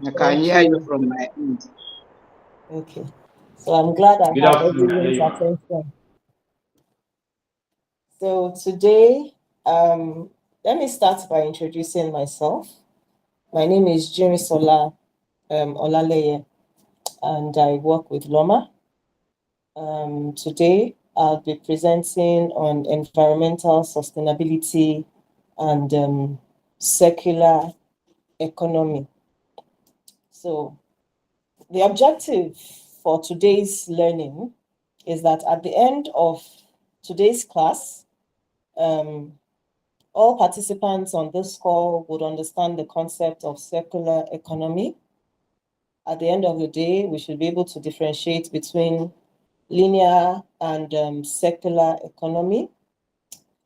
I can Thank hear you you. from my end. Okay. So I'm glad I Good have afternoon. I hear everyone's you, ma'am. attention. So today, let me start by introducing myself. My name is Jimmy Sola Olaleye, and I work with Loma. Today, I'll be presenting on environmental sustainability and circular economy. So the objective for today's learning is that at the end of today's class, um, all participants on this call would understand the concept of circular economy. At the end of the day, we should be able to differentiate between linear and circular economy.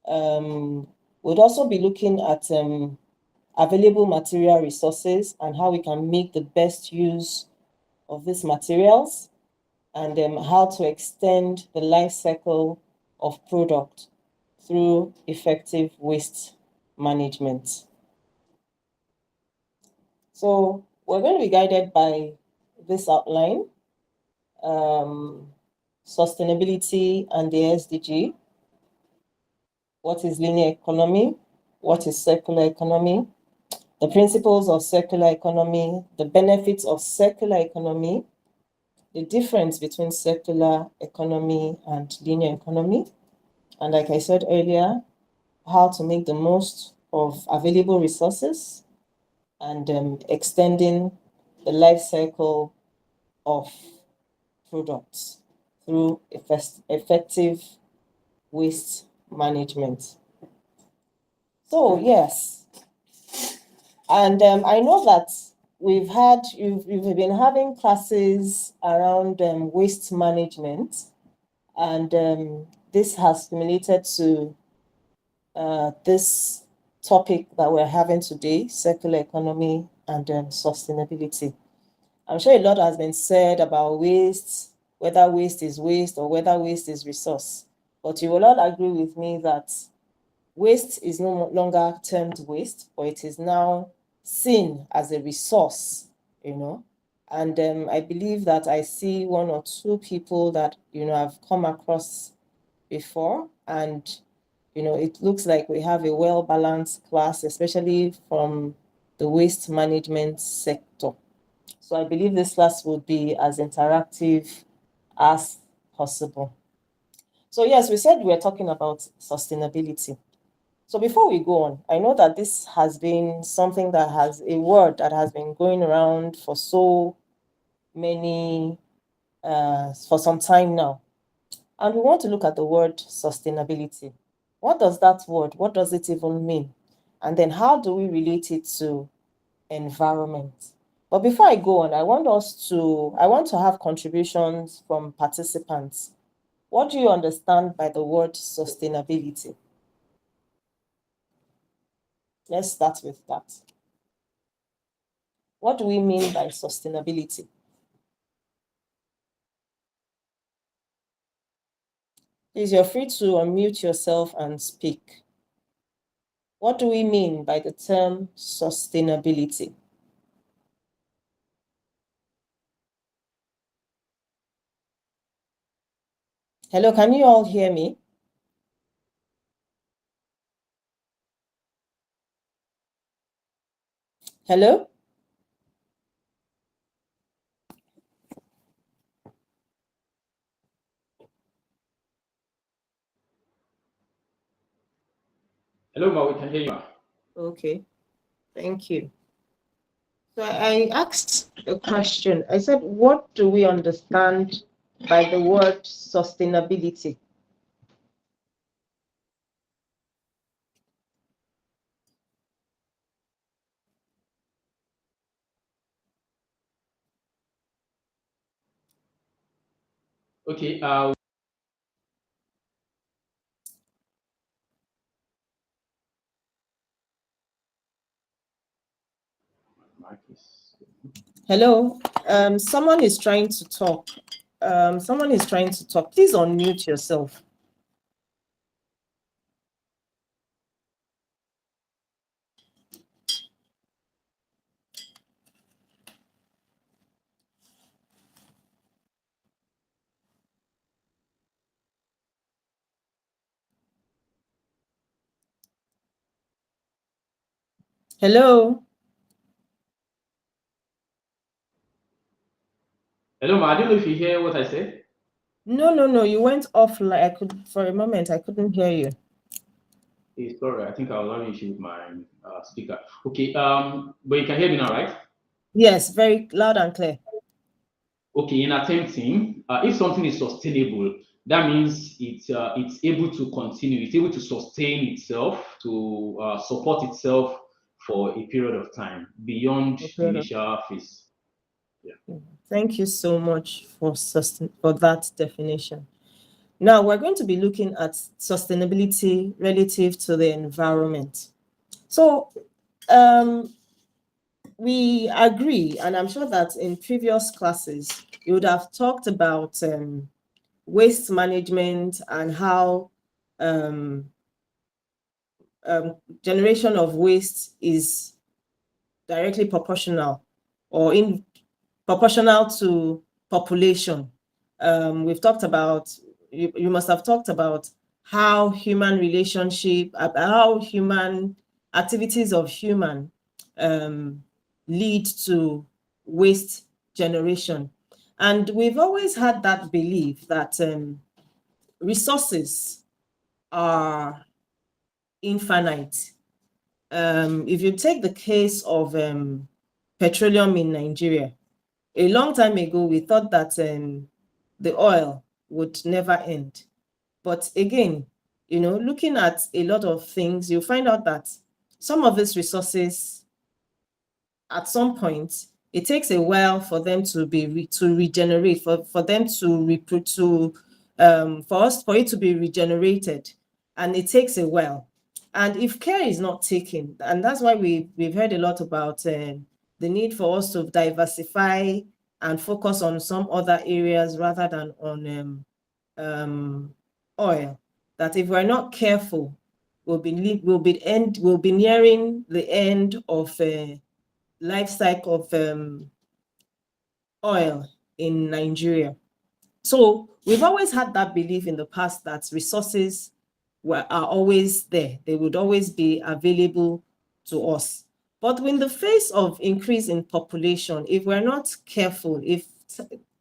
We'd also be looking at available material resources and how we can make the best use of these materials, and how to extend the life cycle of product through effective waste management. So we're going to be guided by this outline, sustainability and the SDG. What is linear economy? What is circular economy? The principles of circular economy, the benefits of circular economy, the difference between circular economy and linear economy, and like I said earlier, how to make the most of available resources and extending the life cycle of products through effective waste management. So yes, and I know that you've been having classes around waste management, and this has stimulated to this topic that we're having today, circular economy and sustainability. I'm sure a lot has been said about waste, whether waste is waste or whether waste is resource. But you will all agree with me that waste is no longer termed waste, but it is now seen as a resource, you know. And I believe that I see one or two people that, I've come across before. And, it looks like we have a well-balanced class, especially from the waste management sector. So I believe this class would be as interactive as possible. So yes, we said we're talking about sustainability. So before we go on, I know that this has been something that has a word that has been going around for so many, for some time now. And we want to look at the word sustainability. What does that word, what does it even mean? And then how do we relate it to environment? But before I go on, I want to have contributions from participants. What do you understand by the word sustainability? Let's start with that. What do we mean by sustainability? Please, you're free to unmute yourself and speak. What do we mean by the term sustainability? Hello, can you all hear me? Hello? Hello, ma. We can hear you. Okay, thank you. So I asked a question. I said, what do we understand by the word sustainability? Okay. Hello, someone is trying to talk. Please unmute yourself. Hello? Hello, Ma. I don't know if you hear what I said. No. You went off like for a moment. I couldn't hear you. Hey, sorry, I think I was having an issue with my speaker. Okay, but you can hear me now, right? Yes, very loud and clear. Okay, in attempting, if something is sustainable, that means it's able to continue, it's able to sustain itself, to support itself for a period of time beyond the Okay. initial phase. Yeah. Thank you so much for that definition. Now we're going to be looking at sustainability relative to the environment. So we agree, and I'm sure that in previous classes you would have talked about waste management and how um, generation of waste is directly proportional or in proportional to population. We've talked about, you must have talked about how human relationship, how human activities of human lead to waste generation. And we've always had that belief that resources are infinite. If you take the case of petroleum in Nigeria, a long time ago, we thought that the oil would never end. But again, looking at a lot of things, you find out that some of these resources, at some point, it takes a while for them to to regenerate, for them to for it to be regenerated, and it takes a while. And if care is not taken, and that's why we've heard a lot about the need for us to diversify and focus on some other areas rather than on oil. That if we're not careful, we'll be nearing the end of life cycle of oil in Nigeria. So we've always had that belief in the past that resources are always there. They would always be available to us. But in the face of increase in population, if we're not careful, if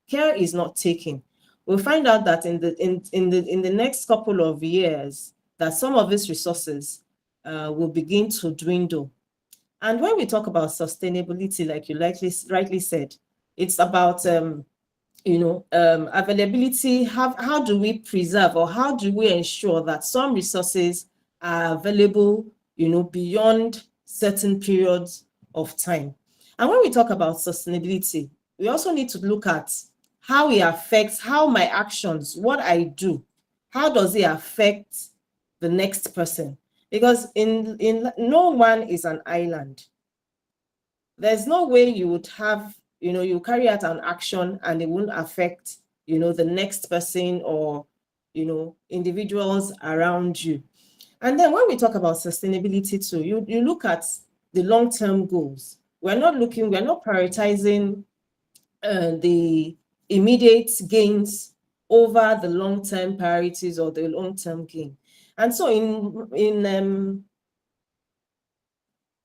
care is not taken, we'll find out that in the next couple of years, that some of these resources will begin to dwindle. And when we talk about sustainability, like you rightly said, it's about availability. How do we preserve, or how do we ensure that some resources are available, beyond certain periods of time? And when we talk about sustainability, we also need to look at how it affects, how my actions, what I do, how does it affect the next person? Because in no one is an island. There's no way you would have, you carry out an action and it won't affect, the next person or, individuals around you. And then when we talk about sustainability too, you look at the long-term goals. We're not prioritizing the immediate gains over the long-term priorities or the long-term gain. And so in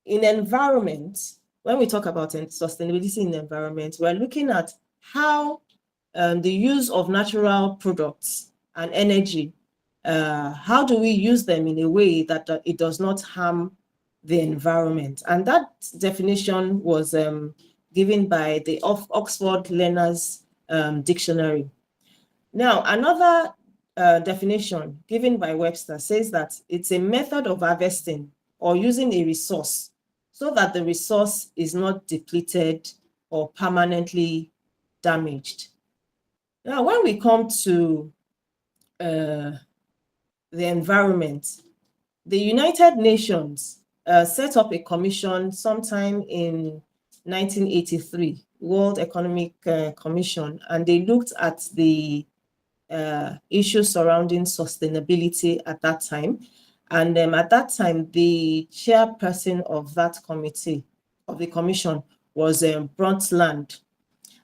environment, when we talk about sustainability in the environment, we're looking at how the use of natural products and energy, how do we use them in a way that it does not harm the environment? And that definition was given by the Oxford Learners Dictionary. Now, another definition given by Webster says that it's a method of harvesting or using a resource so that the resource is not depleted or permanently damaged. Now, when we come to the environment, the United Nations set up a commission sometime in 1983, World Economic Commission, and they looked at the issues surrounding sustainability at that time. And at that time, the chairperson of that committee, of the commission, was Brundtland.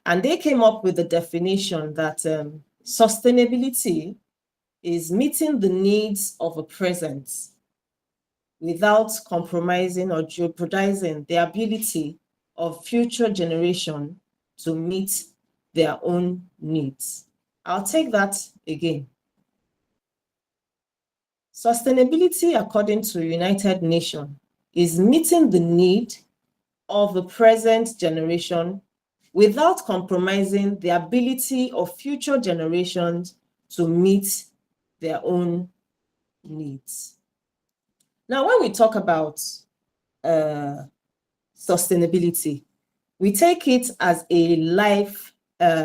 And they came up with the definition that sustainability is meeting the needs of a present without compromising or jeopardizing the ability of future generation to meet their own needs. I'll take that again. Sustainability, according to United Nations, is meeting the need of the present generation without compromising the ability of future generations to meet their own needs. Now, when we talk about sustainability, we take it as a life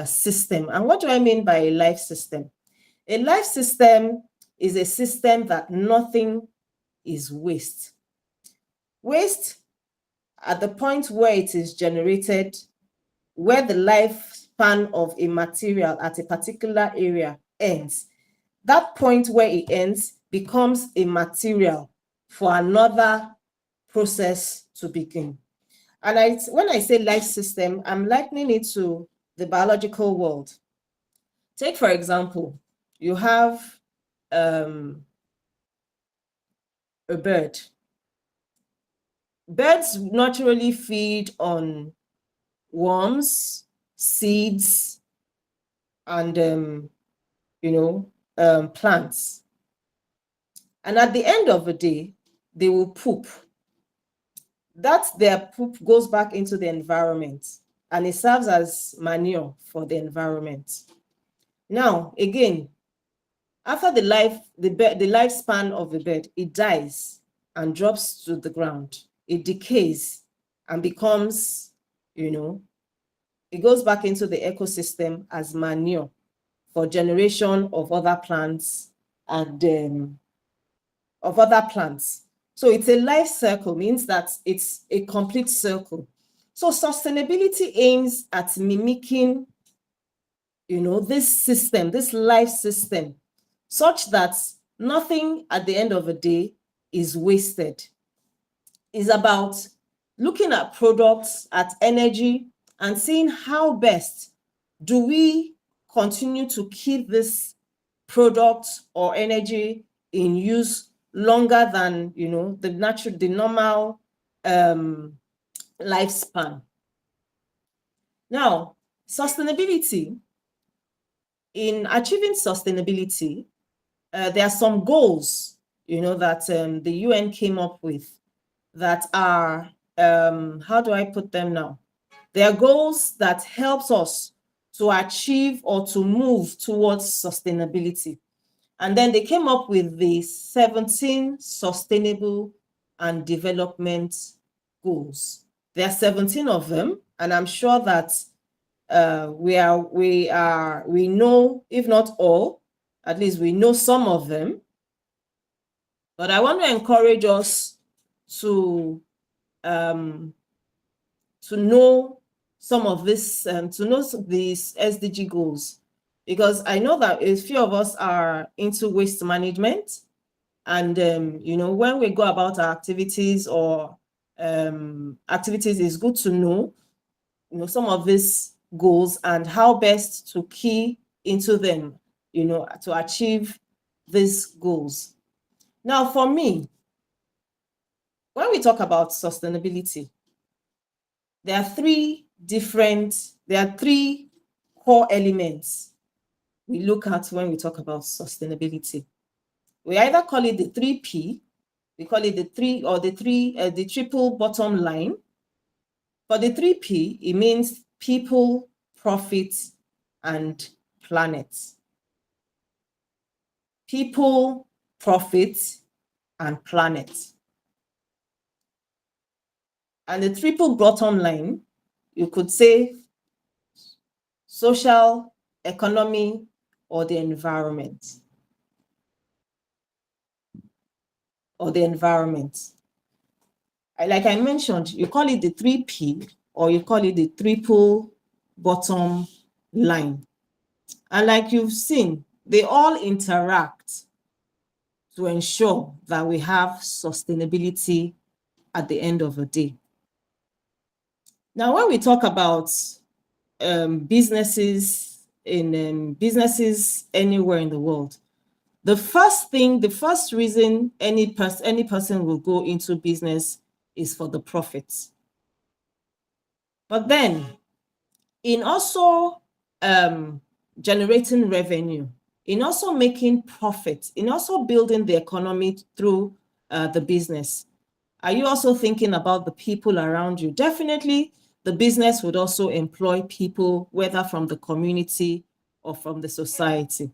system. And what do I mean by a life system? A life system is a system that nothing is waste. Waste, at the point where it is generated, where the lifespan of a material at a particular area ends, that point where it ends becomes a material for another process to begin. And when I say life system, I'm likening it to the biological world. Take, for example, you have a bird. Birds naturally feed on worms, seeds, and plants. And at the end of the day, they will poop. Their poop goes back into the environment, and it serves as manure for the environment. Now, again, after the lifespan of the bird, it dies and drops to the ground. It decays and becomes, it goes back into the ecosystem as manure for generation of other plants and of other plants. So it's a life circle, means that it's a complete circle. So sustainability aims at mimicking, this system, this life system, such that nothing at the end of the day is wasted. It's about looking at products, at energy, and seeing how best do we continue to keep this product or energy in use longer than the normal lifespan. Now, sustainability, in achieving sustainability, there are some goals that the UN came up with that are how do I put them now? They are goals that helps us to achieve or to move towards sustainability. And then they came up with the 17 sustainable and development goals. There are 17 of them, and I'm sure that we know, if not all, at least we know some of them. But I want to encourage us to know some of this, to know these SDG goals, because I know that a few of us are into waste management, and when we go about our activities or activities, it's good to know some of these goals and how best to key into them, to achieve these goals. Now, for me, when we talk about sustainability, there are three core elements we look at when we talk about sustainability. We either call it the 3P, we call it the triple bottom line. For the 3P, it means people, profit, and planet. People, profit, and planet. And the triple bottom line, you could say social, economy, or the environment. Like I mentioned, you call it the 3P or you call it the triple bottom line. And like you've seen, they all interact to ensure that we have sustainability at the end of the day. Now, when we talk about businesses anywhere in the world, The first reason any person will go into business is for the profits. But then, in also generating revenue, in also making profit, in also building the economy through the business, are you also thinking about the people around you? Definitely, the business would also employ people, whether from the community or from the society.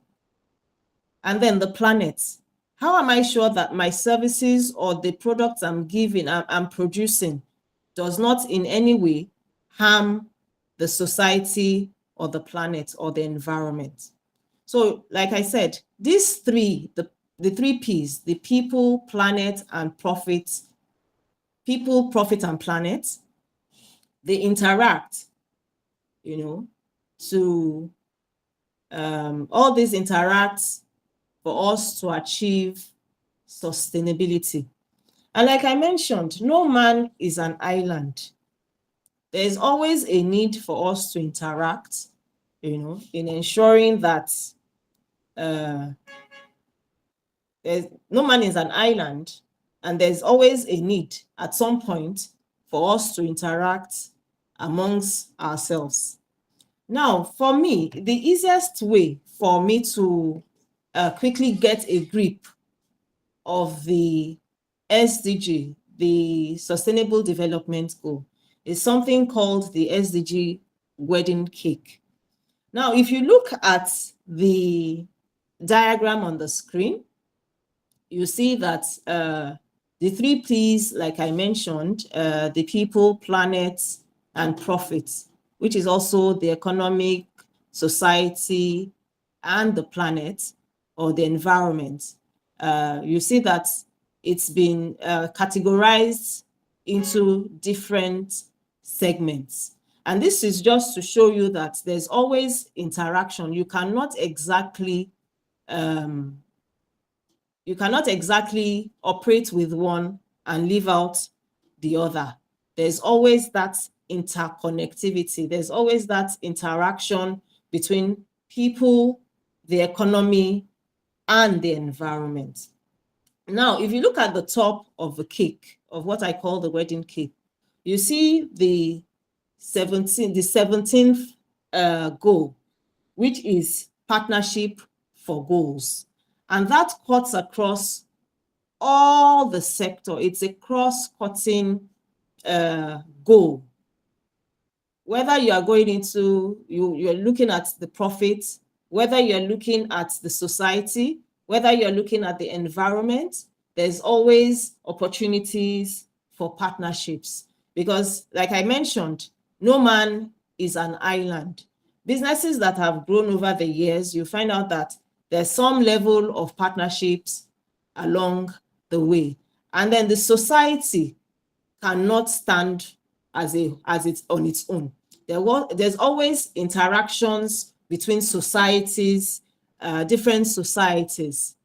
And then the planet. How am I sure that my services or the products I'm giving, I'm producing, does not in any way harm the society or the planet or the environment? So, like I said, these three, the three P's, the people, planet, and profit, people, profit, and planet, they interact, to all these interact for us to achieve sustainability. And like I mentioned, no man is an island. There is always a need for us to interact, in ensuring that no man is an island, and there's always a need at some point for us to interact amongst ourselves. Now, for me, the easiest way for me to quickly get a grip of the SDG, the Sustainable Development Goal, is something called the SDG wedding cake. Now, if you look at the diagram on the screen, you see that the three P's, like I mentioned, the people, planet, and profit, which is also the economic, society, and the planet or the environment. You see that it's been categorized into different segments. And this is just to show you that there's always interaction. You cannot exactly operate with one and leave out the other. There's always that interconnectivity. There's always that interaction between people, the economy, and the environment. Now, if you look at the top of the cake, of what I call the wedding cake, you see the 17th goal, which is partnership for goals. And that cuts across all the sector. It's a cross-cutting goal. Whether you are going into, you're looking at the profit, whether you're looking at the society, whether you're looking at the environment, there's always opportunities for partnerships. Because like I mentioned, no man is an island. Businesses that have grown over the years, you find out that there's some level of partnerships along the way. And then the society cannot stand as it's on its own. There's always interactions between societies, different societies.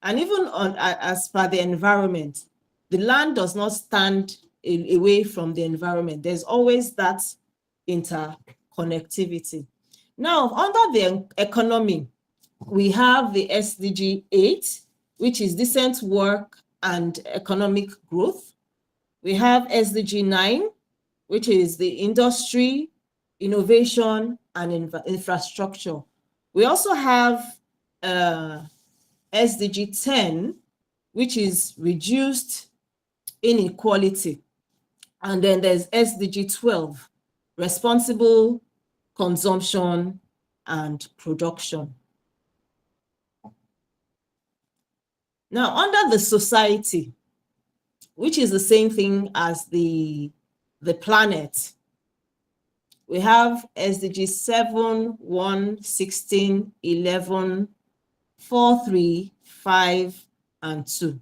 And even as per the environment, the land does not stand away from the environment. There's always that interconnectivity. Now, under the economy, we have the SDG 8, which is decent work and economic growth. We have SDG 9, which is the industry, innovation, and infrastructure. We also have SDG 10, which is reduced inequality. And then there's SDG 12, responsible consumption and production. Now, under the society, which is the same thing as the planet, we have SDG 7, 1, 16, 11, 4, 3, 5, and 2.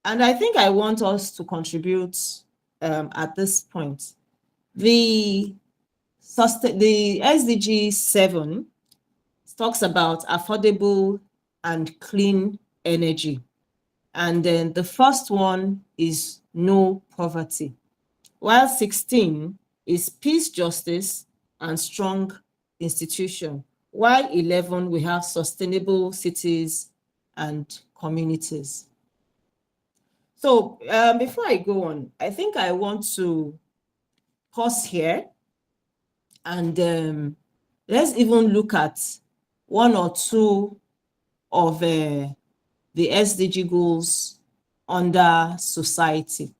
And I think I want us to contribute at this point. The SDG 7 talks about affordable and clean energy. And then the first one is no poverty, while 16 is peace, justice, and strong institution, while 11, we have sustainable cities and communities. So before I go on, I think I want to pause here and let's even look at one or two of the SDG goals under society.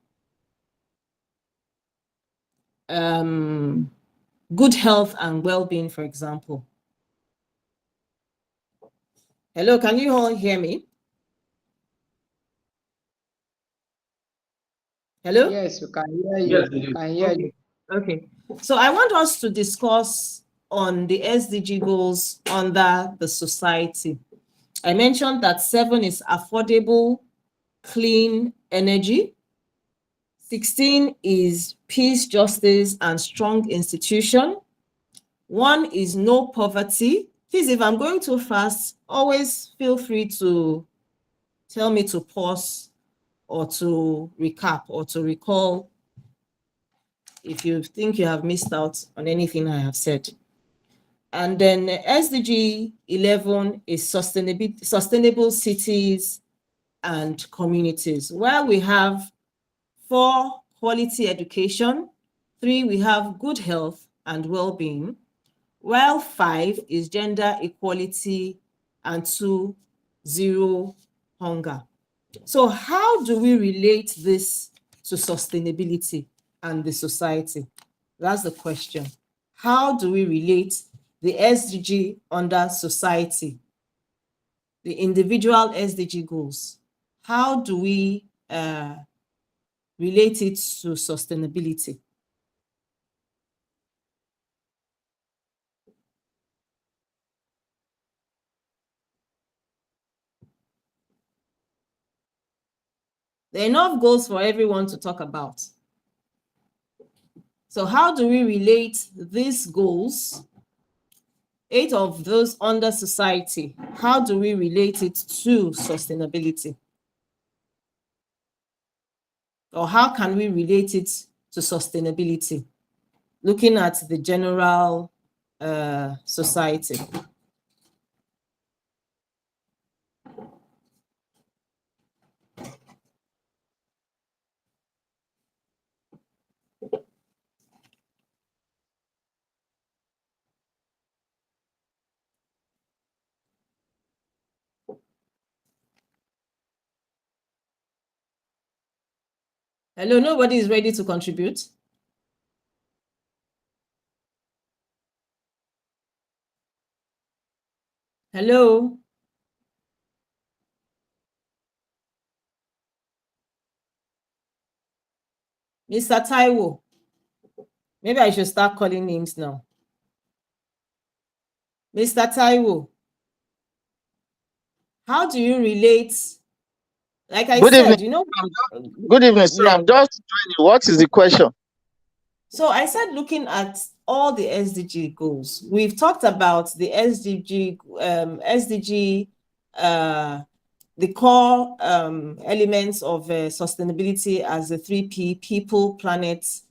Good health and well-being, for example. Hello, can you all hear me? Hello? Yes, we can hear you. Yes, We can hear you. Okay. So I want us to discuss on the SDG goals under the society. I mentioned that 7 is affordable, clean energy. 16 is peace, justice, and strong institution. 1 is no poverty. Please, if I'm going too fast, always feel free to tell me to pause or to recap or to recall if you think you have missed out on anything I have said. And then SDG 11 is sustainable cities and communities, where we have 4, quality education. 3, we have good health and well-being, while 5 is gender equality, and 2, zero hunger. So how do we relate this to sustainability and the society? That's the question. How do we relate the SDG under society, the individual SDG goals? How do we relate it to sustainability? There are enough goals for everyone to talk about. So how do we relate these goals, 8 of those under society, how do we relate it to sustainability? Or how can we relate it to sustainability, looking at the general society? Hello, nobody is ready to contribute? Hello? Mr. Taiwo, maybe I should start calling names now. Mr. Taiwo, how do you relate? Like I said, you know. Good evening, sir. I'm just joining you. What is the question? So I said, looking at all the SDG goals, we've talked about the SDG, the core elements of sustainability as the 3P: people, planet,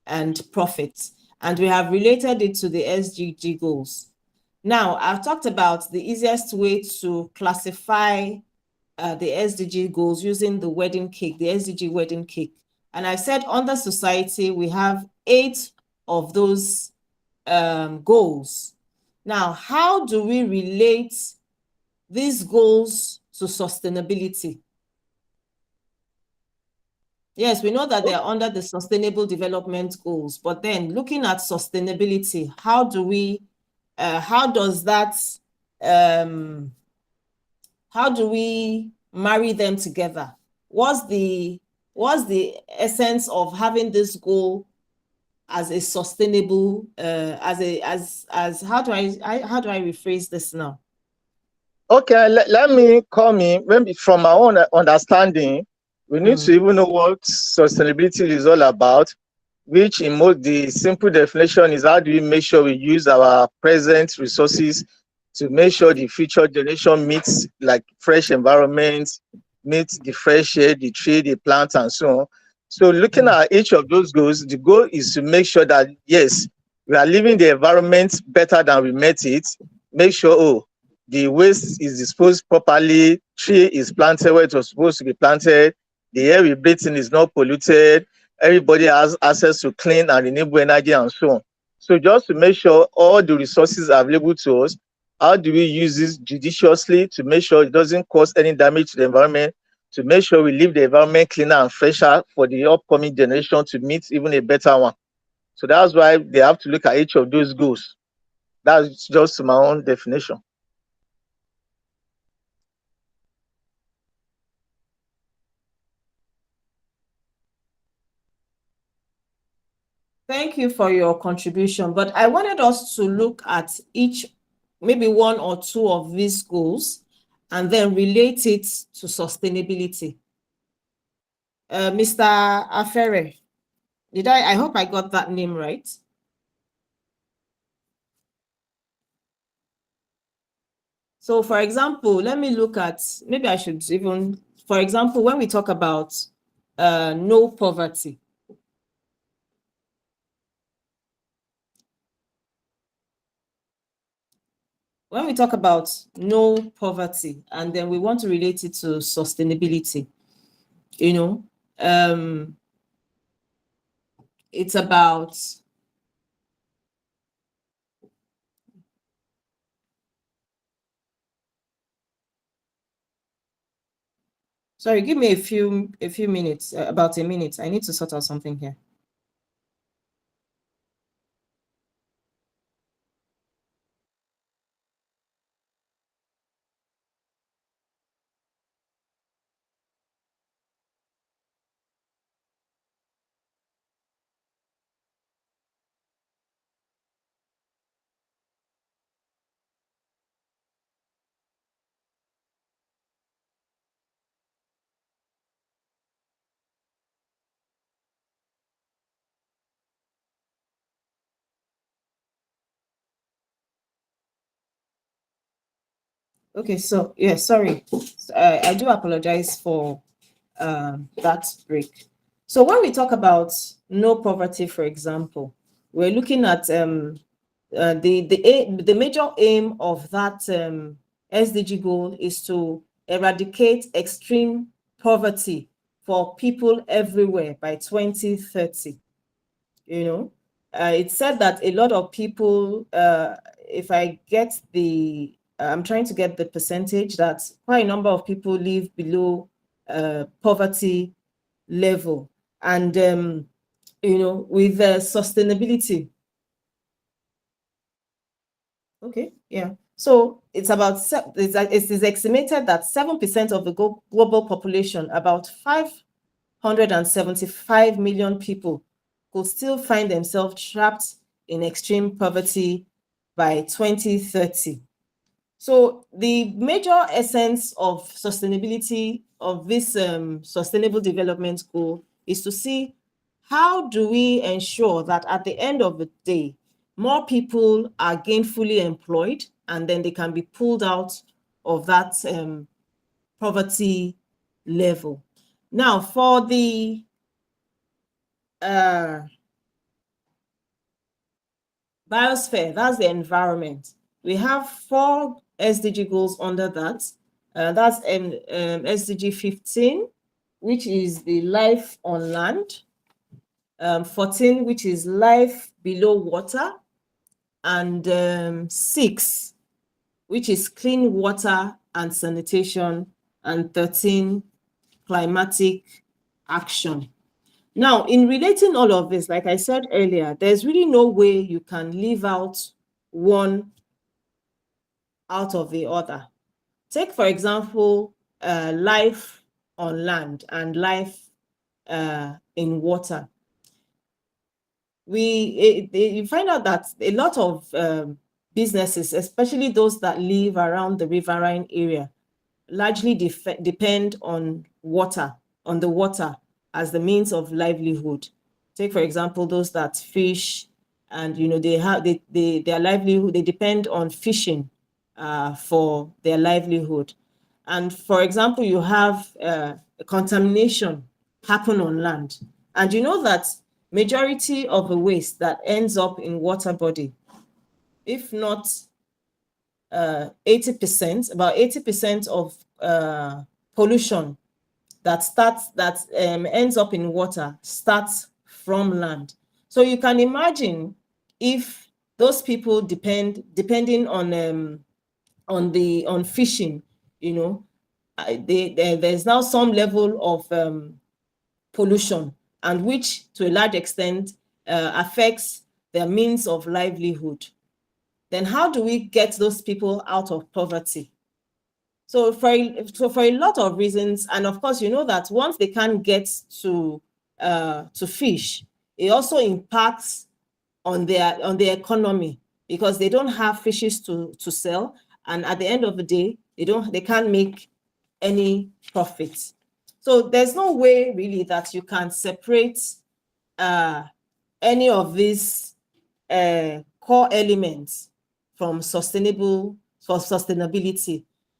and profit. And we have related it to the SDG goals. Now, I've talked about the easiest way to classify the SDG goals using the wedding cake, the SDG wedding cake. And I said under society, we have 8 of those goals. Now, how do we relate these goals to sustainability? Yes, we know that they are under the Sustainable Development Goals, but then looking at sustainability, how do we, how do we marry them together? What's the essence of having this goal as a sustainable, how do I rephrase this now? Okay, let me come in. Maybe from my own understanding, we need to even know what sustainability is all about, which in most, the simple definition is how do we make sure we use our present resources to make sure the future generation meets like fresh environment, meets the fresh air, the tree, the plants, and so on. So looking at each of those goals, the goal is to make sure that, yes, we are living the environment better than we met it. make sure, oh, the waste is disposed properly, tree is planted where it was supposed to be planted, the air we breathe in is not polluted, everybody has access to clean and renewable energy and so on. So just to make sure all the resources are available to us, how do we use this judiciously to make sure it doesn't cause any damage to the environment, to make sure we leave the environment cleaner and fresher for the upcoming generation to meet even a better one. So that's why they have to look at each of those goals. That's just my own definition. Thank you for your contribution, but I wanted us to look at each, maybe one or two of these goals, and then relate it to sustainability. Mr. Afere, I hope I got that name right. So for example, let me look at, maybe I should even, for example, when we talk about no poverty. When we talk about no poverty, and then we want to relate it to sustainability, you know, it's about, sorry, give me a few minutes, about a minute. I need to sort out something here. Okay, so yeah, sorry. I do apologize for that break. So when we talk no poverty, for example, we're looking at the major aim of that SDG goal is to eradicate extreme poverty for people everywhere by 2030. You know, it said that a lot of people, if I get the, I'm trying to get the percentage, that quite a number of people live below poverty level. And, you know, with sustainability. Okay, yeah. So it's about, it is estimated that 7% of the global population, about 575 million people, could still find themselves trapped in extreme poverty by 2030. So the major essence of sustainability of this sustainable development goal is to see how do we ensure that at the end of the day, more people are gainfully employed, and then they can be pulled out of that poverty level. Now, for the biosphere, that's the environment. We have 4 SDG goals under that. That's SDG 15, which is the life on land, 14, which is life below water, and 6, which is clean water and sanitation, and 13, climatic action. Now, in relating all of this, like I said earlier, there's really no way you can leave out one out of the other. Take, for example, life on land and life in water. You find out that a lot of businesses, especially those that live around the riverine area, largely depend on the water as the means of livelihood. Take, for example, those that fish, and you know, their livelihood, they depend on fishing for their livelihood. And for example, you have contamination happen on land, and you know that majority of the waste that ends up in water body, if not 80%, about 80% of pollution that ends up in water starts from land. So you can imagine if those people depending on fishing, you know, there's now some level of pollution, and which to a large extent affects their means of livelihood. Then how do we get those people out of poverty? So for a lot of reasons, and of course, you know that once they can't get to fish, it also impacts on their economy, because they don't have fishes to sell, and at the end of the day, they can't make any profit. So there's no way really that you can separate any of these core elements from sustainability.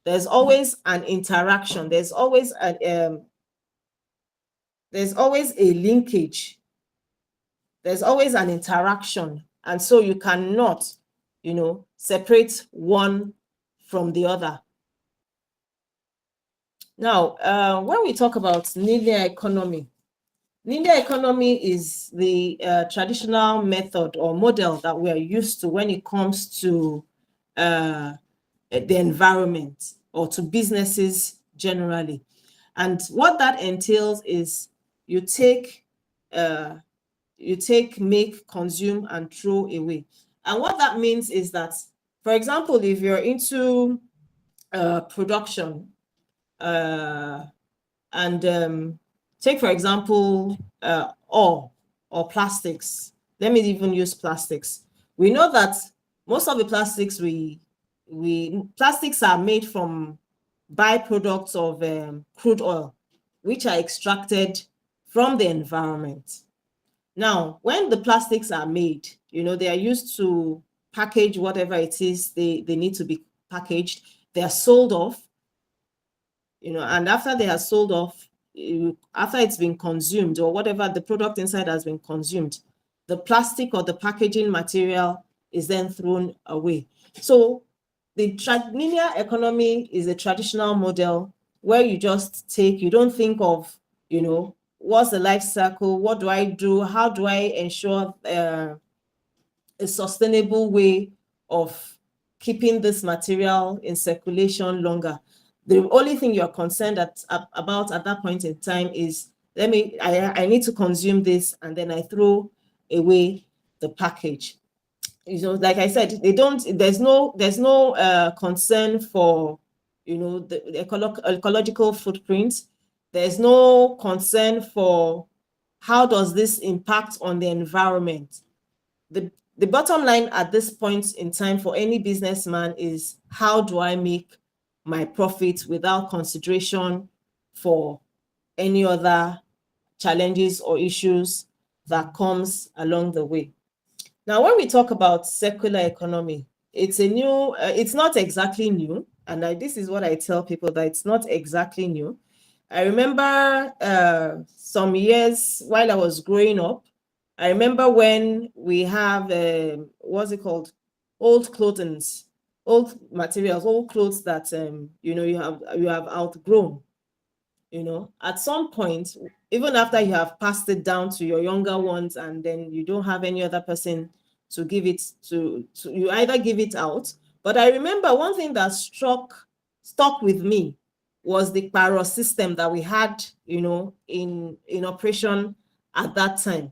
There's always an interaction. There's always a linkage. There's always an interaction, and so you cannot, separate one from the other. Now, when we talk about linear economy is the traditional method or model that we are used to when it comes to the environment or to businesses generally. And what that entails is you take, make, consume, and throw away. And what that means is that, for example, if you're into production, and take, for example, ore or plastics. Let me even use plastics. We know that most of the plastics plastics are made from byproducts of crude oil, which are extracted from the environment. Now, when the plastics are made, they are used to package whatever it is they need to be packaged. They are sold off, and after they are sold off, after it's been consumed, or whatever the product inside has been consumed, the plastic or the packaging material is then thrown away. So the linear economy is a traditional model where you just take, you don't think of, what's the life cycle, what do I do, how do I ensure a sustainable way of keeping this material in circulation longer. The only thing you're concerned about at that point in time is, I need to consume this, and then I throw away the package. Like I said, there's no concern for, the ecological footprint. There's no concern for how does this impact on the environment. The bottom line at this point in time for any businessman is, how do I make my profit without consideration for any other challenges or issues that comes along the way. Now, when we talk about circular economy, it's not exactly new. And this is what I tell people, that it's not exactly new. I remember some years while I was growing up, I remember when we have, what's it called? Old clothing, old materials, old clothes that, you have outgrown. At some point, even after you have passed it down to your younger ones, and then you don't have any other person to give it to you either give it out. But I remember one thing that stuck with me was the paro system that we had, in operation at that time.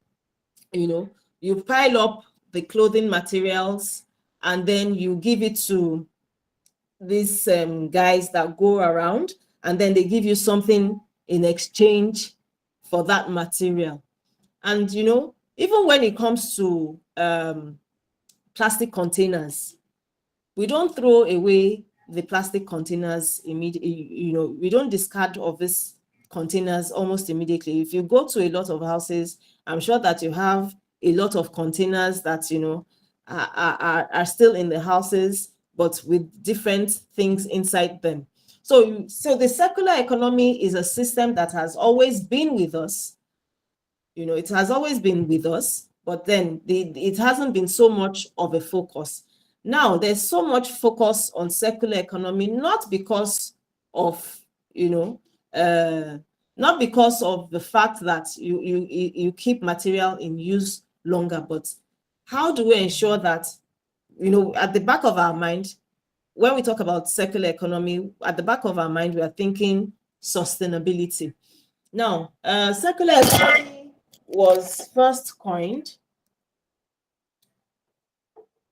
You pile up the clothing materials, and then you give it to these guys that go around, and then they give you something in exchange for that material. And even when it comes to plastic containers, we don't throw away the plastic containers immediately. We don't discard of these containers almost immediately. If you go to a lot of houses, I'm sure that you have a lot of containers that are still in the houses, but with different things inside them. So the circular economy is a system that has always been with us. It has always been with us, but then it hasn't been so much of a focus. Now, there's so much focus on circular economy, not because of, not because of the fact that you keep material in use longer, but how do we ensure that, at the back of our mind, when we talk about circular economy, at the back of our mind, we are thinking sustainability. Now, circular economy was first coined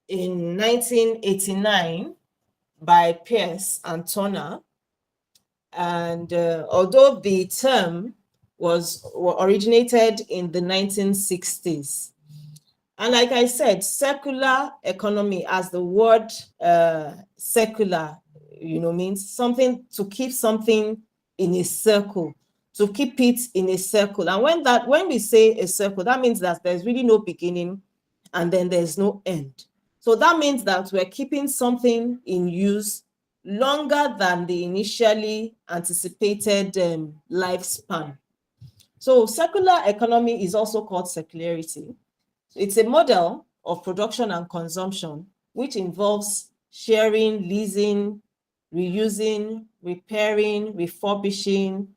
in 1989 by Pierce and Turner. And although the term was originated in the 1960s, and like I said, circular economy, as the word circular, means something, to keep something in a circle, to keep it in a circle. And when we say a circle, that means that there's really no beginning and then there's no end. So that means that we're keeping something in use longer than the initially anticipated lifespan. So circular economy is also called circularity. It's a model of production and consumption which involves sharing, leasing, reusing, repairing, refurbishing,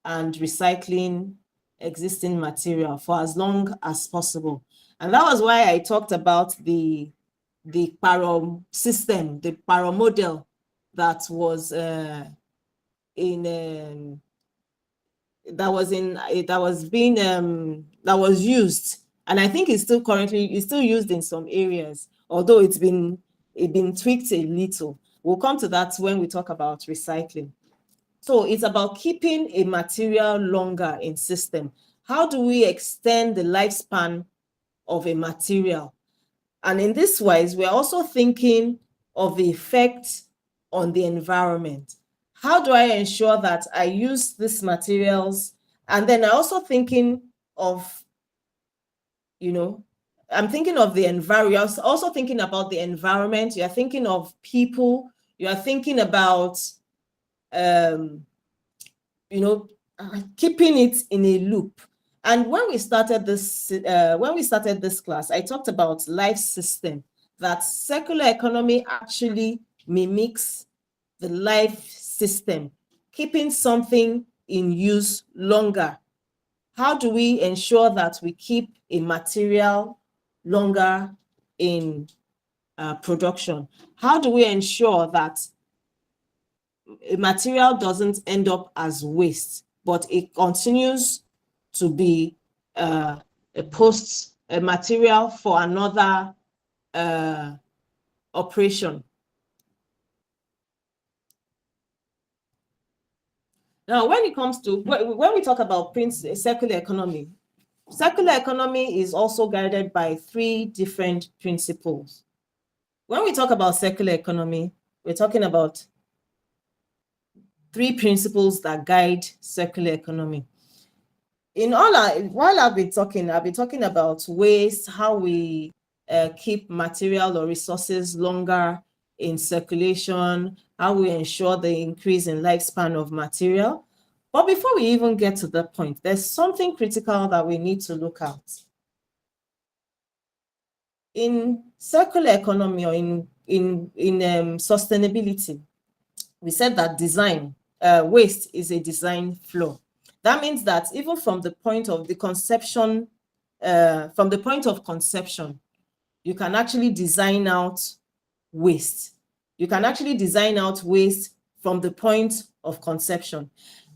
and recycling existing material for as long as possible. And that was why I talked about the Paro system, the Paro model that was used, and I think it's still used in some areas, although it's been tweaked a little. We'll come to that when we talk about recycling. So it's about keeping a material longer in system. How do we extend the lifespan of a material? And in this wise, we're also thinking of the effect on the environment. How do I ensure that I use these materials? And then I'm also thinking of, I'm thinking of the environment. You're also thinking about the environment. You're thinking of people. You're thinking about, keeping it in a loop. And when we started this class, I talked about life system, that circular economy actually mimics the life system, keeping something in use longer. How do we ensure that we keep a material longer in production? How do we ensure that a material doesn't end up as waste, but it continues to be a material for another operation? Now, when it comes to, when we talk about circular economy is also guided by 3 different principles. When we talk about circular economy, we're talking about 3 principles that guide circular economy. While I've been talking about waste, how we keep material or resources longer in circulation, how we ensure the increase in lifespan of material. But before we even get to that point, there's something critical that we need to look at. In circular economy, or in sustainability, we said that waste is a design flaw. That means that even from the point of the conception, you can actually design out waste. You can actually design out waste from the point of conception.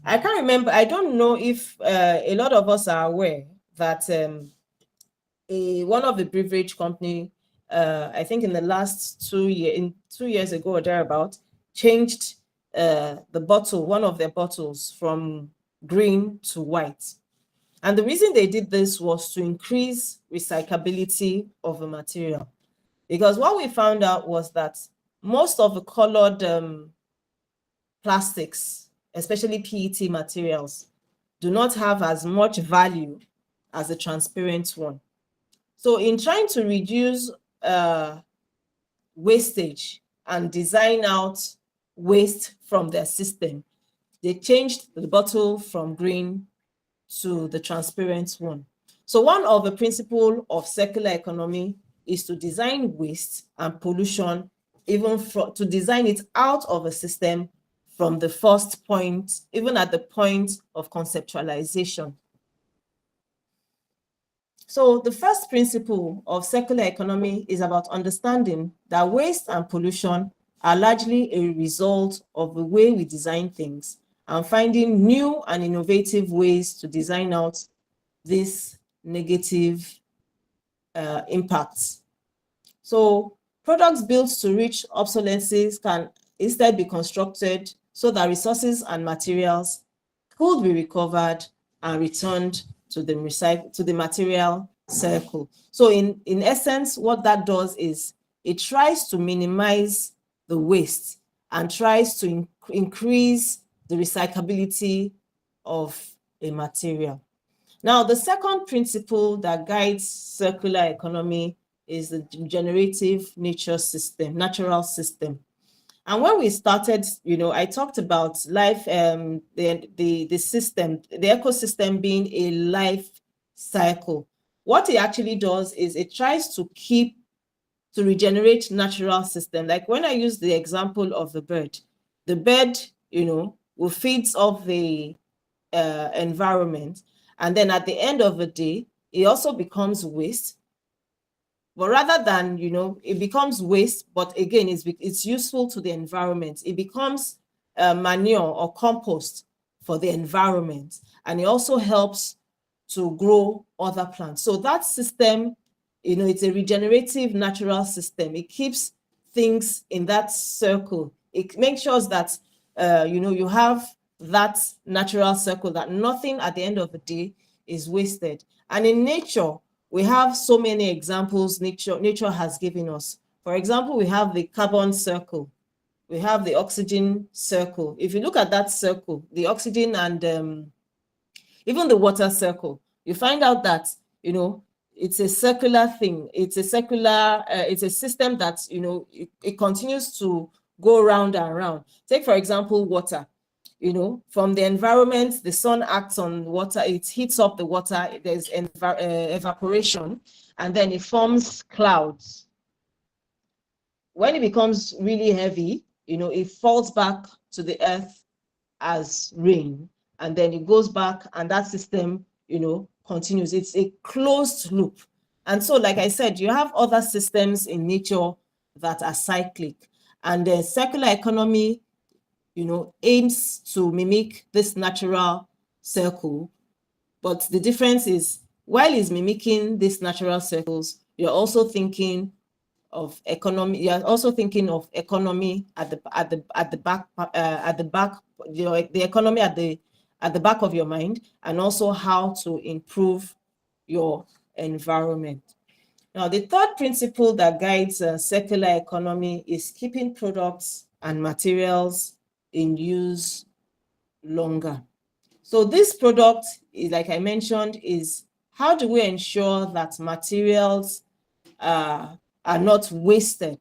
I can't remember, I don't know if a lot of us are aware that one of the beverage company, I think in the last 2 years ago or thereabout, changed one of their bottles from green to white. And the reason they did this was to increase recyclability of the material. Because what we found out was that most of the colored plastics, especially PET materials, do not have as much value as the transparent one. So in trying to reduce wastage and design out waste from their system, they changed the bottle from green to the transparent one. So one of the principles of circular economy is to design waste and pollution, to design it out of a system from the first point, even at the point of conceptualization. So the first principle of circular economy is about understanding that waste and pollution are largely a result of the way we design things and finding new and innovative ways to design out these negative impacts. So products built to reach obsolescence can instead be constructed so that resources and materials could be recovered and returned to the material circle. So in essence, what that does is it tries to minimize the waste and tries to increase the recyclability of a material. Now, the second principle that guides circular economy is the regenerative natural system. And when we started, I talked about life, the system, the ecosystem being a life cycle. What it actually does is it tries to regenerate natural system. Like when I use the example of the bird, will feed off the environment. And then at the end of the day, it also becomes waste. But rather than, it becomes waste, but again, it's useful to the environment. It becomes manure or compost for the environment. And it also helps to grow other plants. So that system, it's a regenerative natural system. It keeps things in that circle. It makes sure that, you have that natural circle, that nothing at the end of the day is wasted. And in nature, we have so many examples nature has given us. For example, we have the carbon circle. We have the oxygen circle. If you look at that circle, the oxygen and even the water circle, you find out that, it's a circular thing. It's a circular, it's a system that, it continues to go round and round. Take, for example, water. From the environment, the sun acts on water, it heats up the water, there's evaporation, and then it forms clouds. When it becomes really heavy, it falls back to the earth as rain, and then it goes back, and that system, continues. It's a closed loop. And so, like I said, you have other systems in nature that are cyclic, and the circular economy aims to mimic this natural circle. But the difference is, while it's mimicking these natural circles, you're also thinking of economy. You're also thinking of economy at the back, the economy at the back of your mind, and also how to improve your environment. Now, the third principle that guides circular economy is keeping products and materials in use longer. So this product, like I mentioned, is how do we ensure that materials are not wasted?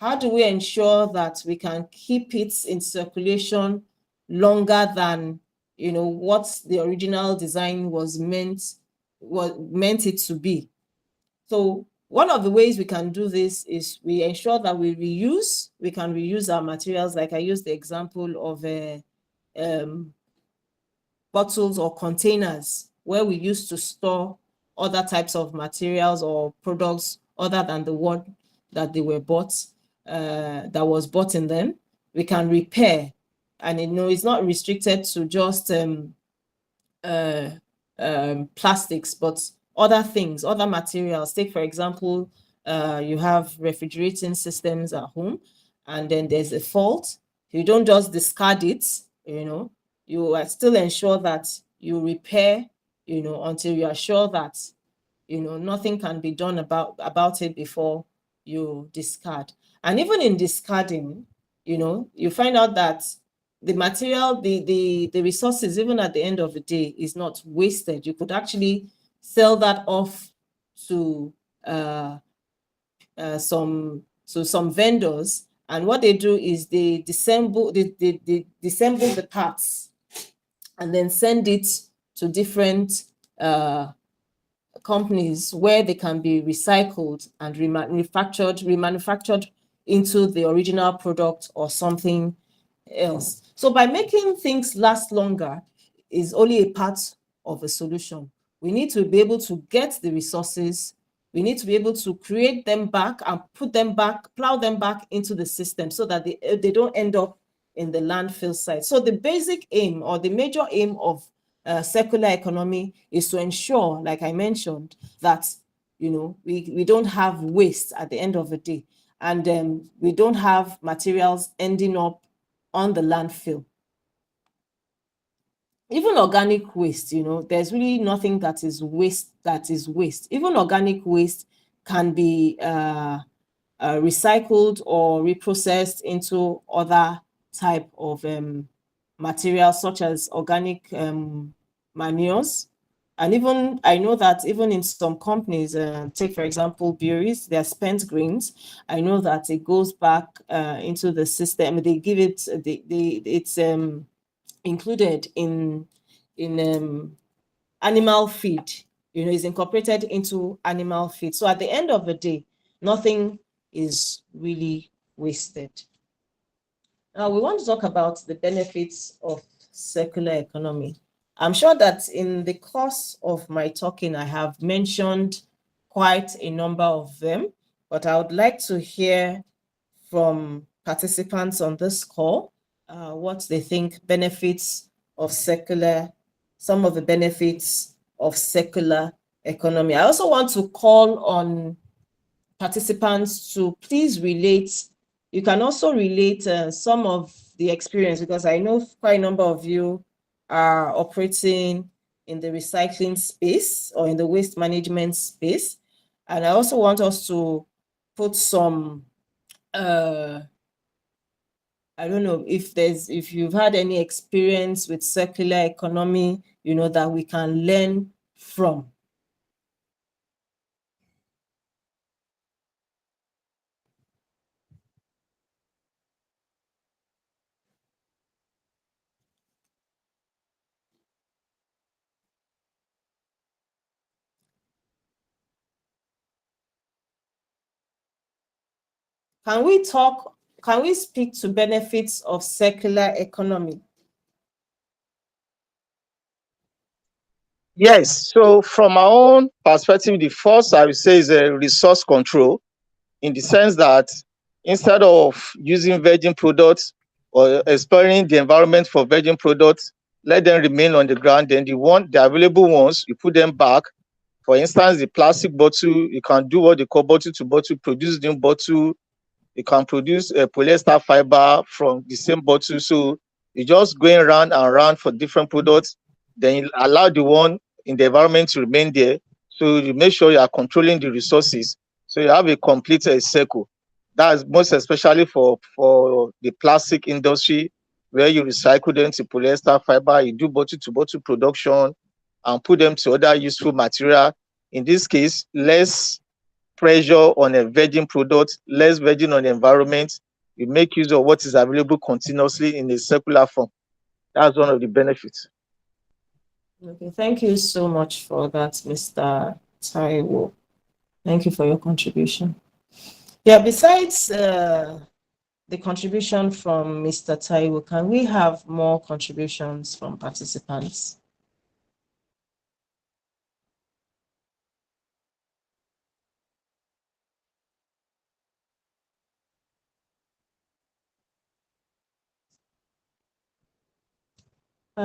How do we ensure that we can keep it in circulation longer than what the original design was meant it to be? So one of the ways we can do this is we ensure that we can reuse our materials. Like I used the example of bottles or containers where we used to store other types of materials or products other than the one that they were bought, that was bought in them. We can repair, and it's not restricted to just plastics, but other things, other materials. Take, for example, you have refrigerating systems at home, and then there's a fault. You don't just discard it, you still ensure that you repair, until you are sure that, nothing can be done about it before you discard. And even in discarding, you find out that the material, the resources, even at the end of the day, is not wasted. You could actually sell that off to some vendors, and what they do is they disassemble the parts and then send it to different companies where they can be recycled and remanufactured into the original product or something else. So by making things last longer is only a part of a solution. We need to be able to get the resources. We need to be able to create them back and put them back, plow them back into the system so that they don't end up in the landfill site. So the basic aim or the major aim of circular economy is to ensure, like I mentioned, that we don't have waste at the end of the day, and we don't have materials ending up on the landfill. Even organic waste, there's really nothing that is waste. Even organic waste can be recycled or reprocessed into other type of materials, such as organic manures. And even I know that even in some companies, take for example breweries, their spent grains, I know that it goes back into the system. They give it, it's included in animal feed. Is incorporated into animal feed. So at the end of the day, nothing is really wasted. Now we want to talk about the benefits of circular economy. I'm sure that in the course of my talking, I have mentioned quite a number of them, but I would like to hear from participants on this call what they think benefits of some of the benefits of circular economy. I also want to call on participants to please relate. You can also relate some of the experience, because I know quite a number of you are operating in the recycling space or in the waste management space. And I also want us to put some, I don't know if you've had any experience with circular economy, that we can learn from. Can we speak to benefits of circular economy? Yes. So from our own perspective, the first I would say is a resource control, in the sense that instead of using virgin products or exploring the environment for virgin products, let them remain on the ground. Then the available ones, you put them back. For instance, the plastic bottle, you can do what they call bottle to bottle, produce new bottle. You can produce a polyester fiber from the same bottle. So you're just going round and round for different products. Then you allow the one in the environment to remain there. So you make sure you are controlling the resources. So you have a complete circle. That's most especially for the plastic industry, where you recycle them to polyester fiber, you do bottle to bottle production and put them to other useful material. In this case, less pressure on a virgin product, less virgin on the environment. You make use of what is available continuously in a circular form. That's one of the benefits. Okay, thank you so much for that, Mr. Taiwo. Thank you for your contribution. Yeah, besides the contribution from Mr. Taiwo, can we have more contributions from participants?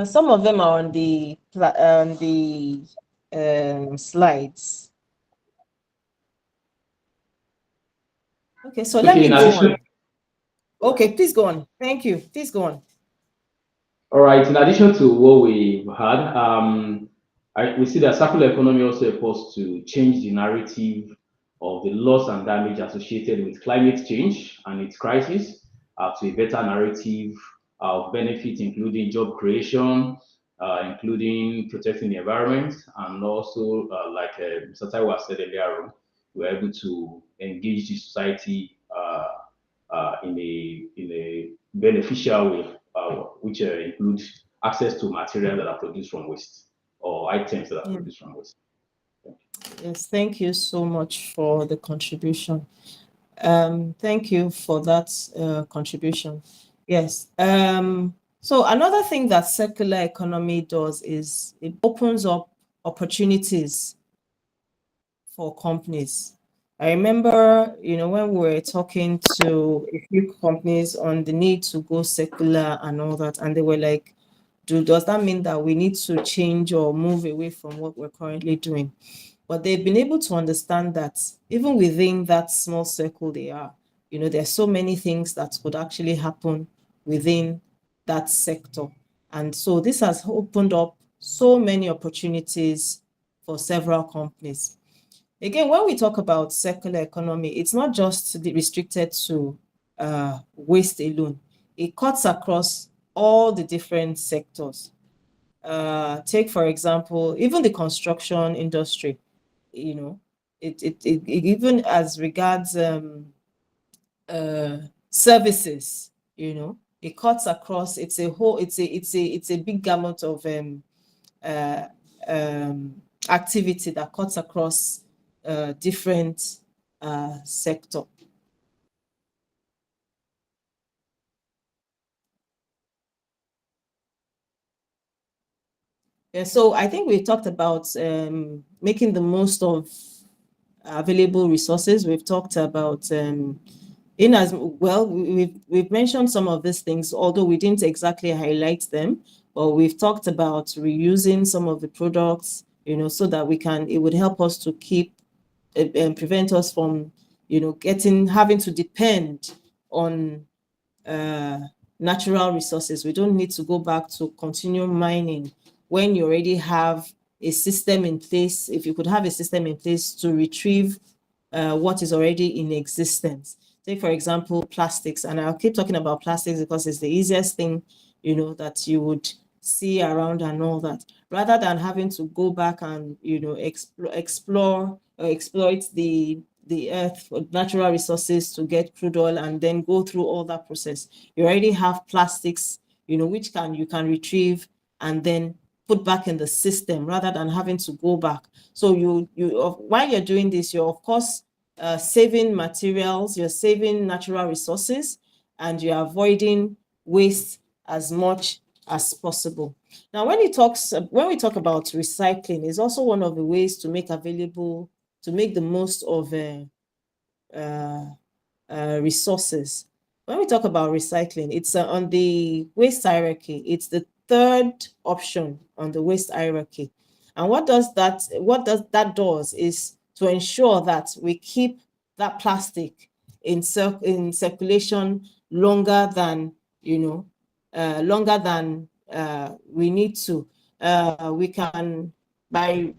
Some of them are on the slides. Okay, so let me go on. Okay, please go on. Thank you. Please go on. All right. In addition to what we've had, we see that circular economy also helps us to change the narrative of the loss and damage associated with climate change and its crisis to a better narrative of benefits, including job creation, including protecting the environment, and also, like Mr. Taiwo said earlier on, we're able to engage the society in a beneficial way, which includes access to materials that are produced from waste or items that are produced from waste. Yes, thank you so much for the contribution. Thank you for that contribution. Yes. So another thing that circular economy does is it opens up opportunities for companies. I remember, when we were talking to a few companies on the need to go circular and all that, and they were like, does that mean that we need to change or move away from what we're currently doing? But they've been able to understand that even within that small circle they are, there's so many things that could actually happen within that sector. And so this has opened up so many opportunities for several companies. Again, when we talk about circular economy, it's not just restricted to waste alone. It cuts across all the different sectors. Take, for example, even the construction industry, it even as regards services, it cuts across, it's a big gamut of uh, activity that cuts across different sector. Yeah, so I think we talked about making the most of available resources. We've talked about in as well, we've mentioned some of these things, although we didn't exactly highlight them, but we've talked about reusing some of the products, so that it would help us to keep and prevent us from, having to depend on natural resources. We don't need to go back to continue mining when you already have a system in place. If you could have a system in place to retrieve what is already in existence. Take, for example, plastics, and I'll keep talking about plastics because it's the easiest thing, that you would see around and all that, rather than having to go back and, explore or exploit the earth for natural resources to get crude oil and then go through all that process. You already have plastics, which you can retrieve and then put back in the system rather than having to go back. So while you're doing this, you're of course saving materials, you're saving natural resources, and you're avoiding waste as much as possible. Now, when we talk about recycling, it's also one of the ways to make the most of resources. When we talk about recycling, it's on the waste hierarchy. It's the third option on the waste hierarchy. And what that does is to ensure that we keep that plastic in circulation longer than we need to. We can by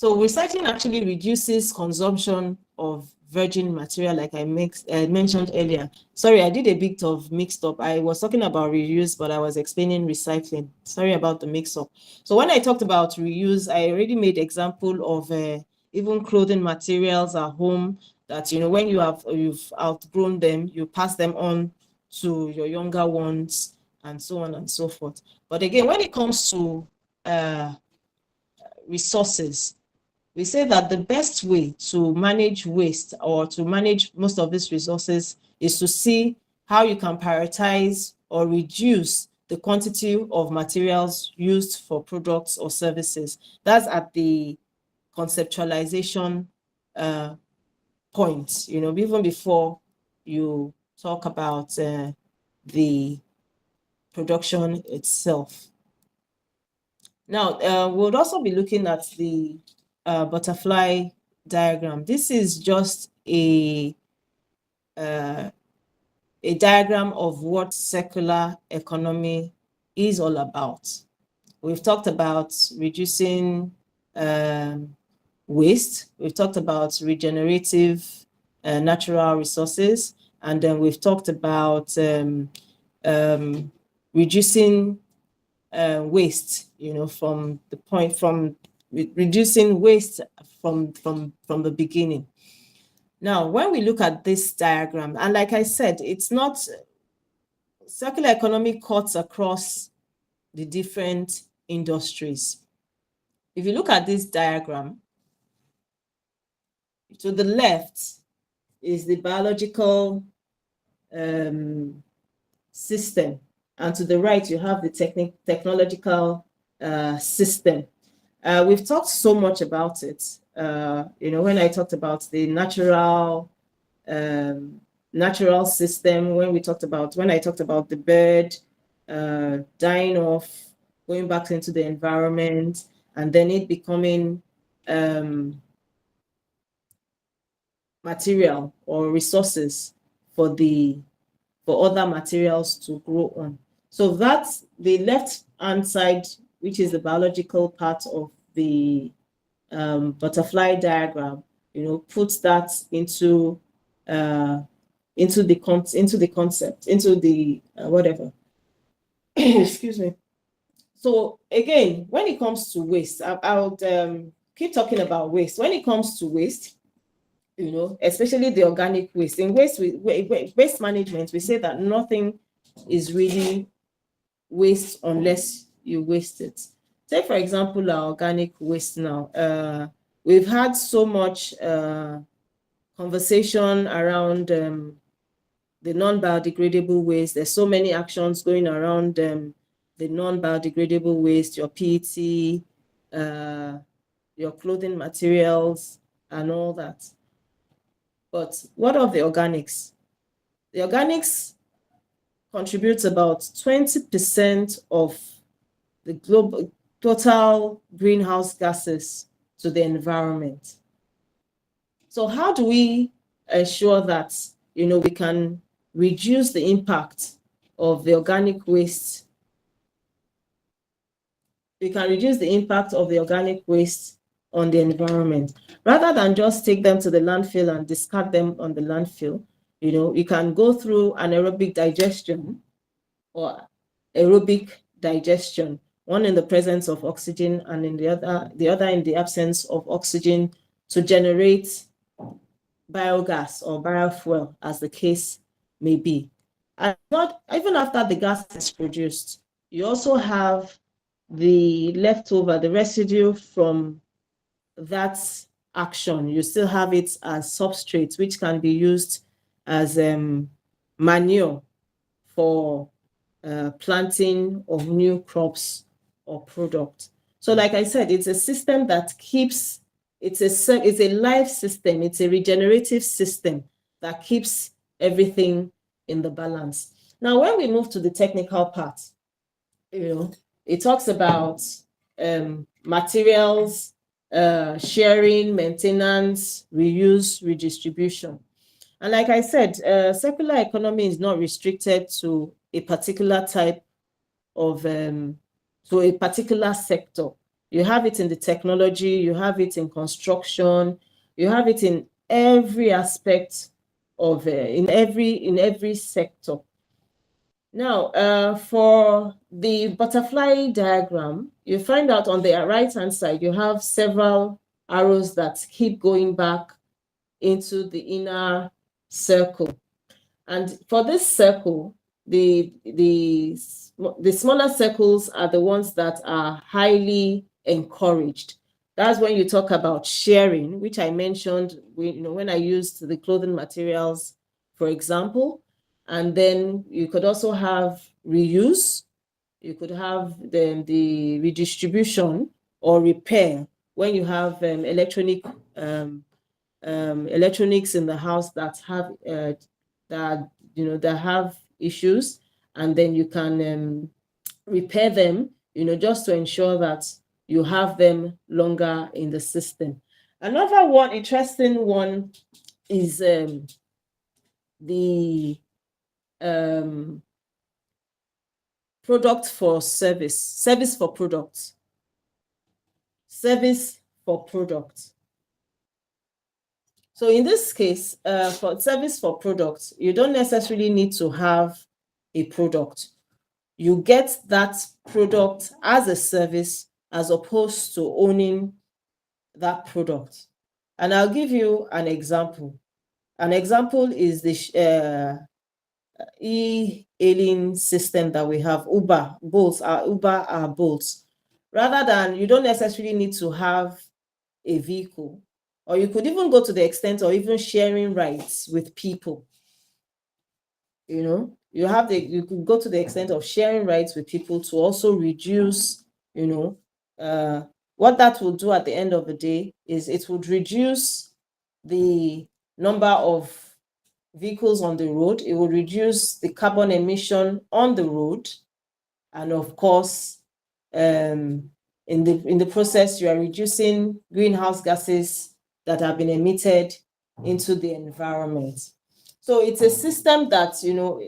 So recycling actually reduces consumption of virgin material, like I mentioned earlier. Sorry, I did a bit of mixed up. I was talking about reuse, but I was explaining recycling. Sorry about the mix up. So when I talked about reuse, I already made example of even clothing materials at home that, when you've outgrown them, you pass them on to your younger ones and so on and so forth. But again, when it comes to resources, we say that the best way to manage waste or to manage most of these resources is to see how you can prioritize or reduce the quantity of materials used for products or services. That's at the conceptualization point, even before you talk about the production itself. Now, we'll also be looking at the butterfly diagram. This is just a diagram of what circular economy is all about. We've talked about reducing waste. We've talked about regenerative natural resources. And then we've talked about reducing waste, from reducing waste from the beginning. Now, when we look at this diagram, and like I said, it's not circular economy cuts across the different industries. If you look at this diagram, to the left is the biological system, and to the right you have the technological system. We've talked so much about it. When I talked about the natural system, when I talked about the bird dying off, going back into the environment, and then it becoming material or resources for other materials to grow on. So that's the left hand side, which is the biological part of the butterfly diagram, puts that into the concept, into the whatever. Excuse me. So again, when it comes to waste, I would keep talking about waste. When it comes to waste, especially the organic waste. In waste management, we say that nothing is really waste unless you waste it. Take, for example, our organic waste now. We've had so much conversation around the non-biodegradable waste. There's so many actions going around the non-biodegradable waste, your PET, your clothing materials, and all that. But what of the organics? The organics contributes about 20% of the global total greenhouse gases to the environment. So how do we ensure that we can reduce the impact of the organic waste? We can reduce the impact of the organic waste on the environment, rather than just take them to the landfill and discard them on the landfill. You can go through anaerobic digestion or aerobic digestion, one in the presence of oxygen and in the other in the absence of oxygen, to generate biogas or biofuel, as the case may be. And not even after the gas is produced, you also have the leftover, the residue from that action. You still have it as substrate, which can be used as manure for planting of new crops or products. So like I said, it's a system that keeps, it's a life system, it's a regenerative system that keeps everything in the balance. Now, when we move to the technical part, it talks about materials, sharing, maintenance, reuse, redistribution. And like I said, circular economy is not restricted to a particular type of, to a particular sector. You have it in the technology, you have it in construction, you have it in every aspect of, in every sector. Now, for the butterfly diagram, you find out on the right-hand side, you have several arrows that keep going back into the inner circle. And for this circle, the smaller circles are the ones that are highly encouraged. That's when you talk about sharing, which I mentioned when I used the clothing materials, for example. And then you could also have reuse. You could have the redistribution or repair when you have electronics in the house that have issues, and then you can repair them, just to ensure that you have them longer in the system. Another one, interesting one, is the product for service, service for product, service for product. So in this case, for service for products, you don't necessarily need to have a product. You get that product as a service as opposed to owning that product. And I'll give you an example. An example is the e-hailing system that we have, Uber, Bolts, Uber are Bolts. rather than you don't necessarily need to have a vehicle, or you could even go to the extent of even sharing rides with people. You could go to the extent of sharing rides with people to also reduce, what that will do at the end of the day is it would reduce the number of vehicles on the road. It will reduce the carbon emission on the road, and of course, in the process, you are reducing greenhouse gases that have been emitted into the environment. So it's a system that,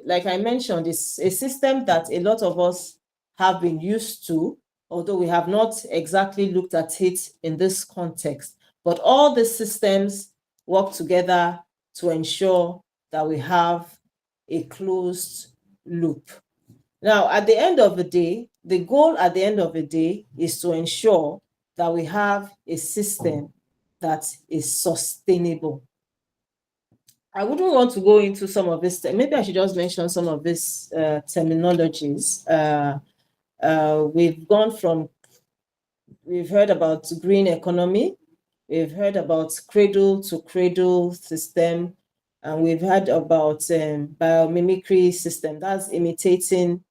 like I mentioned, it's a system that a lot of us have been used to, although we have not exactly looked at it in this context. But all the systems work together to ensure that we have a closed loop. Now, at the end of the day, the goal at the end of the day is to ensure that we have a system that is sustainable. I wouldn't want to go into some of this. Maybe I should just mention some of these terminologies. We've heard about green economy, we've heard about cradle to cradle system, and we've heard about biomimicry system, that's imitating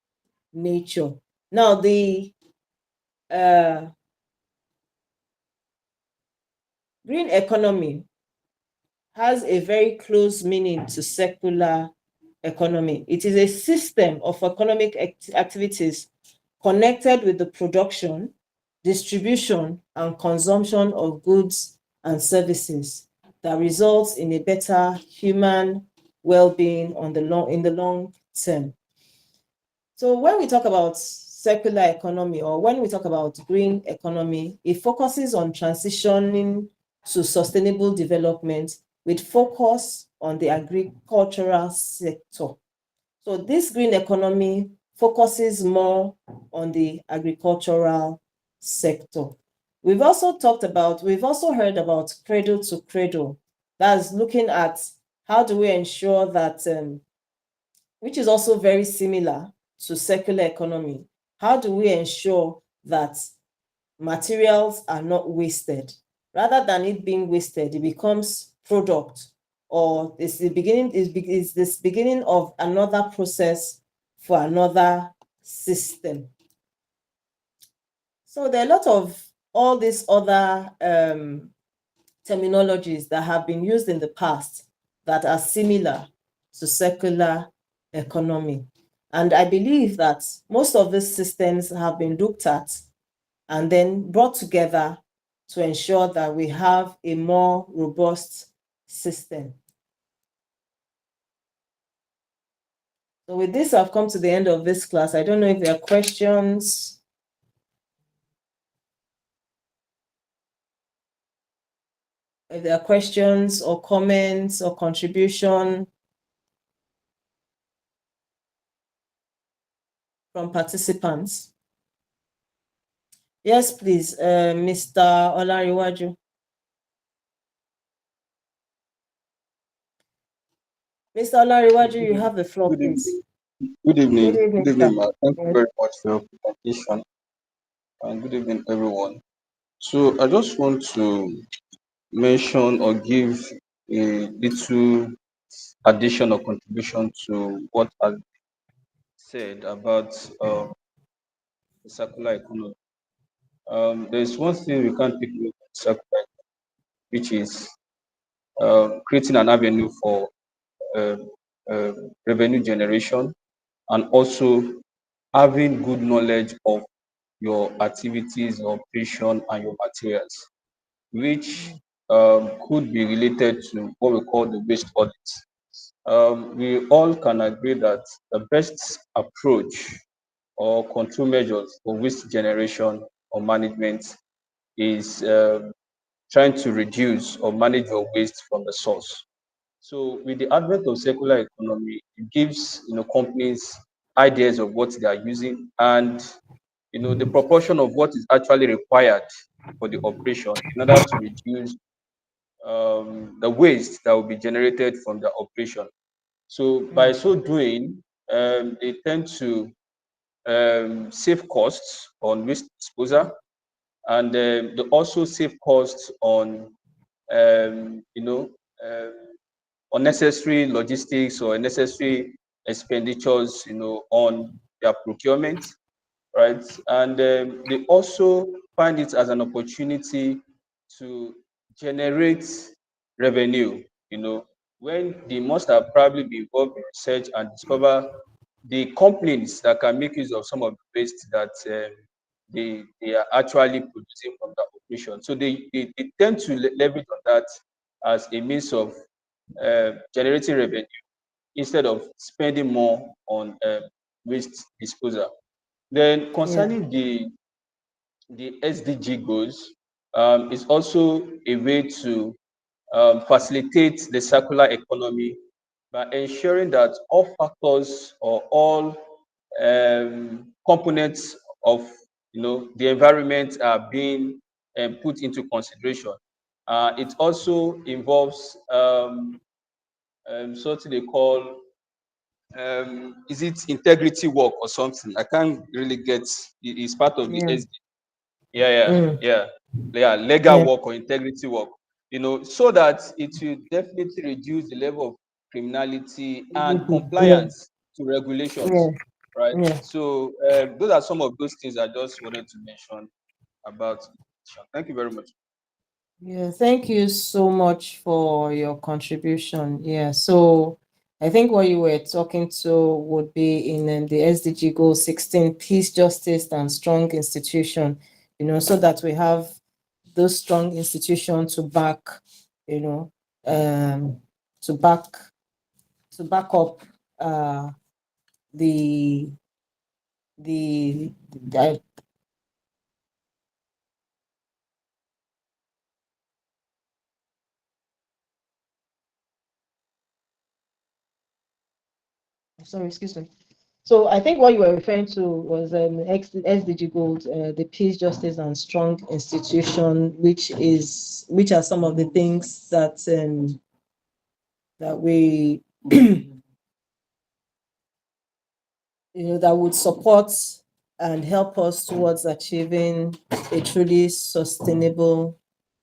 nature. Now, the green economy has a very close meaning to circular economy. It is a system of economic activities connected with the production, distribution, and consumption of goods and services that results in a better human well-being in the long term. So when we talk about circular economy, or when we talk about green economy, it focuses on transitioning to sustainable development with focus on the agricultural sector. So this green economy focuses more on the agricultural sector. We've also heard about cradle to cradle. That's looking at how do we ensure that, which is also very similar to circular economy. How do we ensure that materials are not wasted? Rather than it being wasted, it becomes product, or it's the beginning of another process for another system. So there are a lot of all these other terminologies that have been used in the past that are similar to circular economy. And I believe that most of these systems have been looked at and then brought together to ensure that we have a more robust system. So with this, I've come to the end of this class. I don't know if there are questions. If there are questions or comments or contribution from participants. Yes, please, Mr. Olariwaju. Mr. Olariwaju, you have the floor, please. Good evening. Good evening, Ma. Thank you yes. very much for your presentation. And good evening, everyone. So I just want to mention or give a little addition or contribution to what has been said about the circular economy. There's one thing we can't take away from circular economy, which is creating an avenue for revenue generation, and also having good knowledge of your activities, your operation, and your materials, which could be related to what we call the waste audit. We all can agree that the best approach or control measures for waste generation or management is trying to reduce or manage your waste from the source. So with the advent of circular economy, it gives companies ideas of what they are using, and the proportion of what is actually required for the operation in order to reduce the waste that will be generated from the operation. So by so doing, they tend to save costs on waste disposal, and they also save costs on you know unnecessary logistics or unnecessary expenditures, on their procurement, right? And they also find it as an opportunity to generate revenue, when they must have probably been involved in research and discover the companies that can make use of some of the waste that they are actually producing from that operation. So they tend to leverage on that as a means of generating revenue instead of spending more on waste disposal. Then Yeah. concerning the SDG goals, is also a way to facilitate the circular economy by ensuring that all factors or all components of the environment are being put into consideration. It also involves something they call is it integrity work or something? I can't really get. It's part of the Yeah. SD. Yeah, yeah, Mm. yeah, yeah. Legal Yeah. work or integrity work. So that it will definitely reduce the level of criminality and Yeah. compliance to regulations, Yeah. right? Yeah. So those are some of those things I just wanted to mention about. Thank you very much. Yeah, thank you so much for your contribution. Yeah, so I think what you were talking to would be in the SDG goal 16, peace, justice, and strong institution, so that we have those strong institutions to back, you know, um, to back up the the sorry, excuse me. So I think what you were referring to was SDG goals, the peace, justice, and strong institution, which are some of the things that we that would support and help us towards achieving a truly sustainable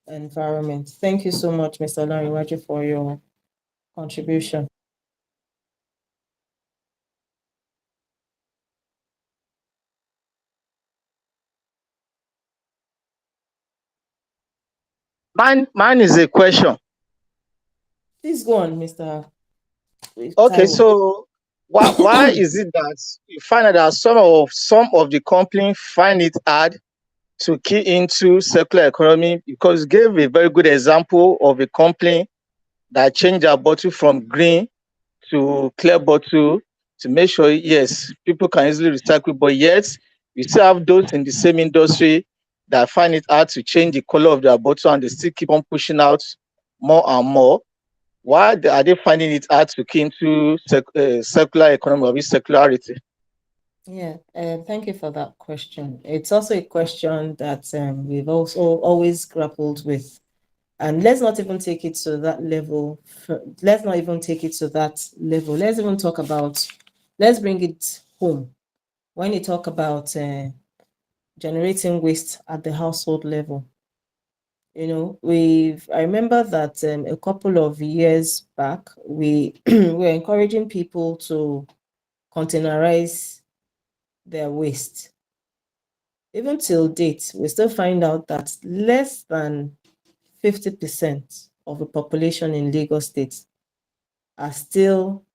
environment. Thank you so much, Mr. Lariwaji, for your contribution. Mine is a question. Please go on, Mr. Okay, Taiwo. so why is it that you find out that some of the companies find it hard to key into circular economy? Because you gave a very good example of a company that changed their bottle from green to clear bottle to make sure, yes, people can easily recycle, but yet you still have those in the same industry that find it hard to change the color of their bottle and they still keep on pushing out more and more. Why are they finding it hard to key into circular economy or circularity? Yeah, thank you for that question. It's also a question that we've also always grappled with. And let's not even take it to that level. Let's not even take it to that level. Let's even talk about, let's bring it home. When you talk about generating waste at the household level, I remember that a couple of years back, we were encouraging people to containerize their waste. Even till date, we still find out that less than 50% of the population in Lagos State are still,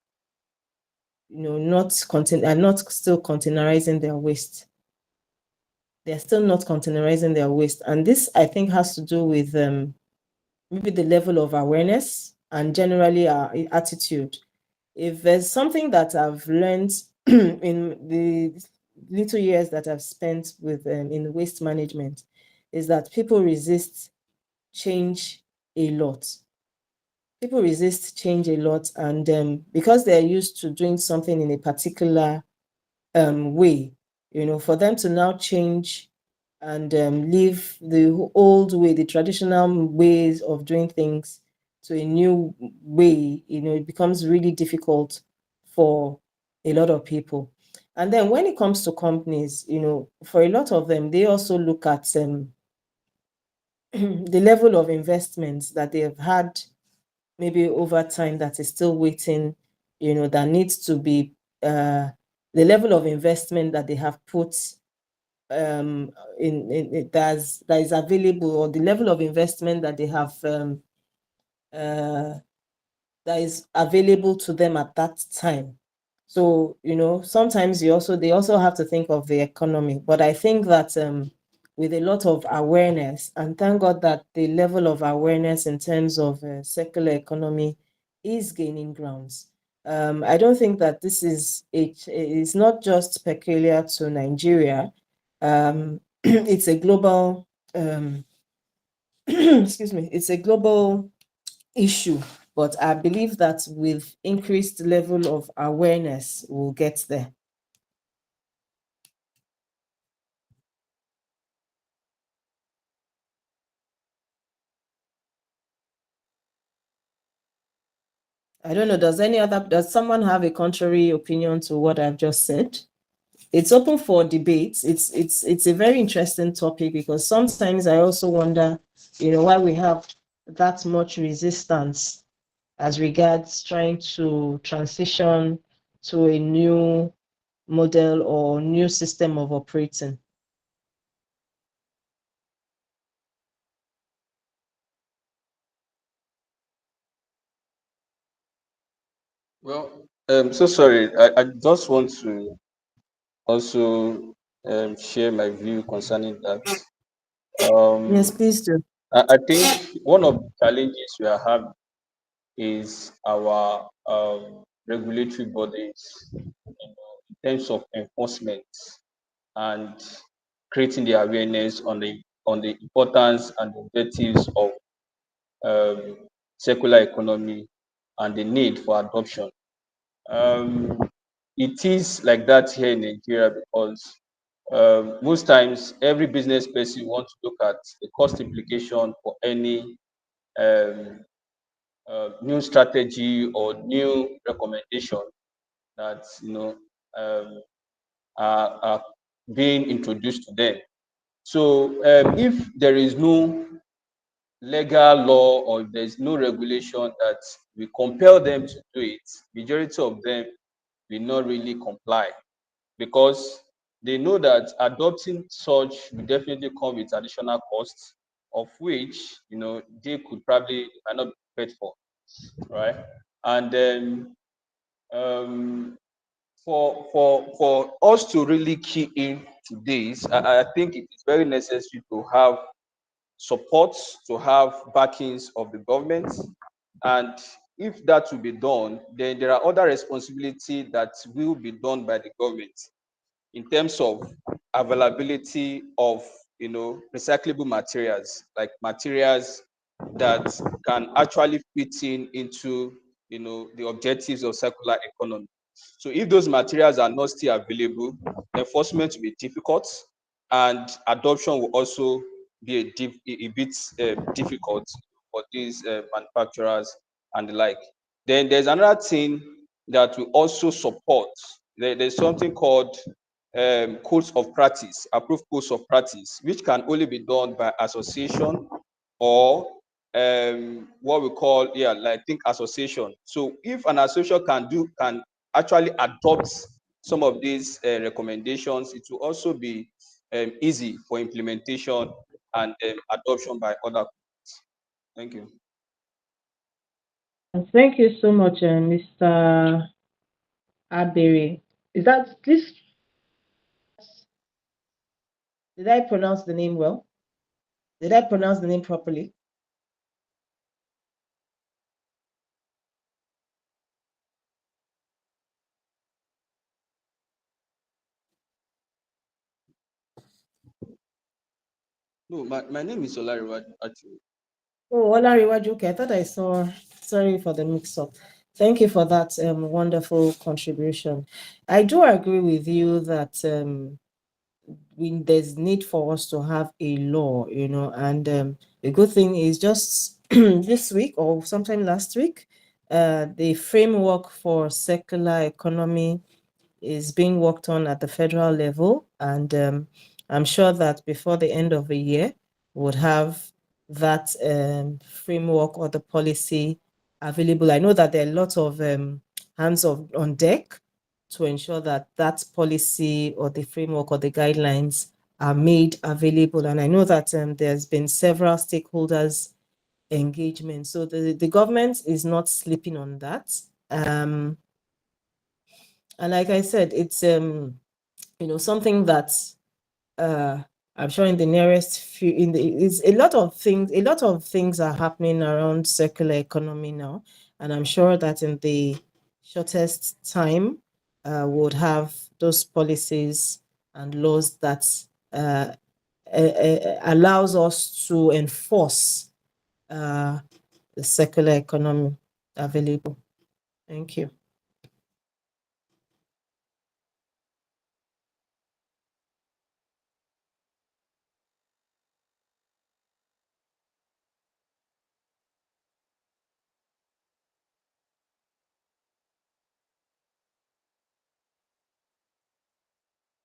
not still containerizing their waste. They're still not containerizing their waste. And this, I think, has to do with maybe the level of awareness and generally our attitude. If there's something that I've learned in the little years that I've spent with in waste management, is that people resist change a lot. People resist change a lot, and because they're used to doing something in a particular way, for them to now change and leave the old way, the traditional ways of doing things, to a new way, it becomes really difficult for a lot of people. And then when it comes to companies, for a lot of them, they also look at the level of investments that they have had maybe over time that is still waiting, that needs to be the level of investment that they have put in that is available, or the level of investment that they have that is available to them at that time. So, sometimes they also have to think of the economy. But I think that with a lot of awareness, and thank God that the level of awareness in terms of circular economy is gaining grounds. I don't think that this is not just peculiar to Nigeria. It's a global excuse me, it's a global issue, but I believe that with increased level of awareness, we'll get there. I don't know, does someone have a contrary opinion to what I've just said? It's open for debates. It's a very interesting topic, because sometimes I also wonder, why we have that much resistance as regards trying to transition to a new model or new system of operating. Well, so sorry. I just want to also share my view concerning that. Yes, Um, please do. I think one of the challenges we are having is our regulatory bodies, in terms of enforcement and creating the awareness on the importance and objectives of um, circular economy and the need for adoption. Um, it is like that here in Nigeria because most times every business person wants to look at the cost implication for any um, new strategy or new recommendation that um, are being introduced to them. So if there is no legal law or if there's no regulation that will compel them to do it, majority of them will not really comply because they know that adopting such will definitely come with additional costs, of which they could probably might not be prepared for, right? And then um, for us to really key in to this, I think it is very necessary to have support, to have backings of the government, and if that will be done, then there are other responsibilities that will be done by the government in terms of availability of recyclable materials, like materials that can actually fit in into the objectives of circular economy. So if those materials are not still available, enforcement will be difficult, and adoption will also be a bit difficult for these manufacturers and the like. Then there's another thing that will also support. There's something called codes of practice, approved codes of practice, which can only be done by association or what we call like think association. So if an association can actually adopt some of these recommendations, it will also be easy for implementation and adoption by other countries. Thank you. Thank you so much, Mr. Abere. Is that this? Did I pronounce the name well? Did I pronounce the name properly? No, my name is Olariwa, actually. Oh, Olariwaju. Okay, I thought I saw. Sorry for the mix-up. Thank you for that wonderful contribution. I do agree with you that there's need for us to have a law, and the good thing is just this week or sometime last week, the framework for circular economy, is being worked on at the federal level, and I'm sure that before the end of the year, we'll have that framework or the policy available. I know that there are lots of hands on deck to ensure that that policy or the framework or the guidelines are made available. And I know that there's been several stakeholders engagement. So the government is not sleeping on that. And like I said, it's something that I'm sure in the nearest few it's a lot of things are happening around circular economy now, and I'm sure that in the shortest time would have those policies and laws that allows us to enforce the circular economy available. Thank you.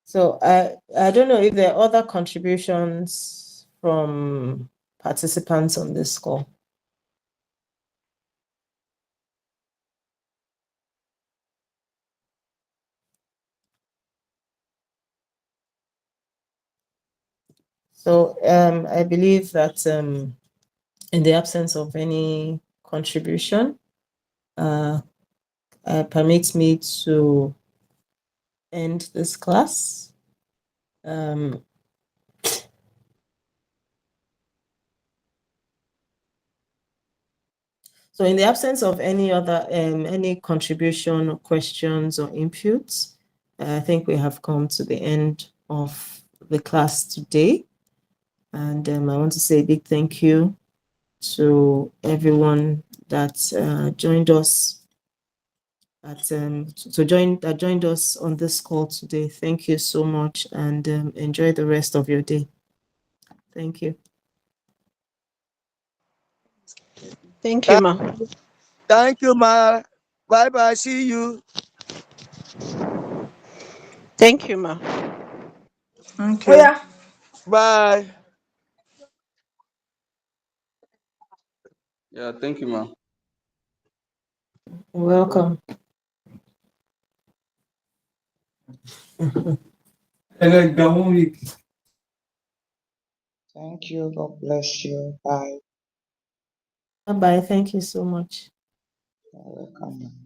So I don't know if there are other contributions from participants on this call. So I believe that in the absence of any contribution, permit me to end this class. So in the absence of any other any contribution or questions or inputs, I think we have come to the end of the class today. And I want to say a big thank you to everyone that joined us that joined us on this call today. Thank you so much, and enjoy the rest of your day. Thank you. Thank you, ma. Thank you, ma. Bye bye. See you. Thank you, ma. Thank you. Yeah. Bye. Yeah, thank you, ma'am. You're welcome. Thank you. God bless you. Bye. Bye-bye. Thank you so much. You're welcome.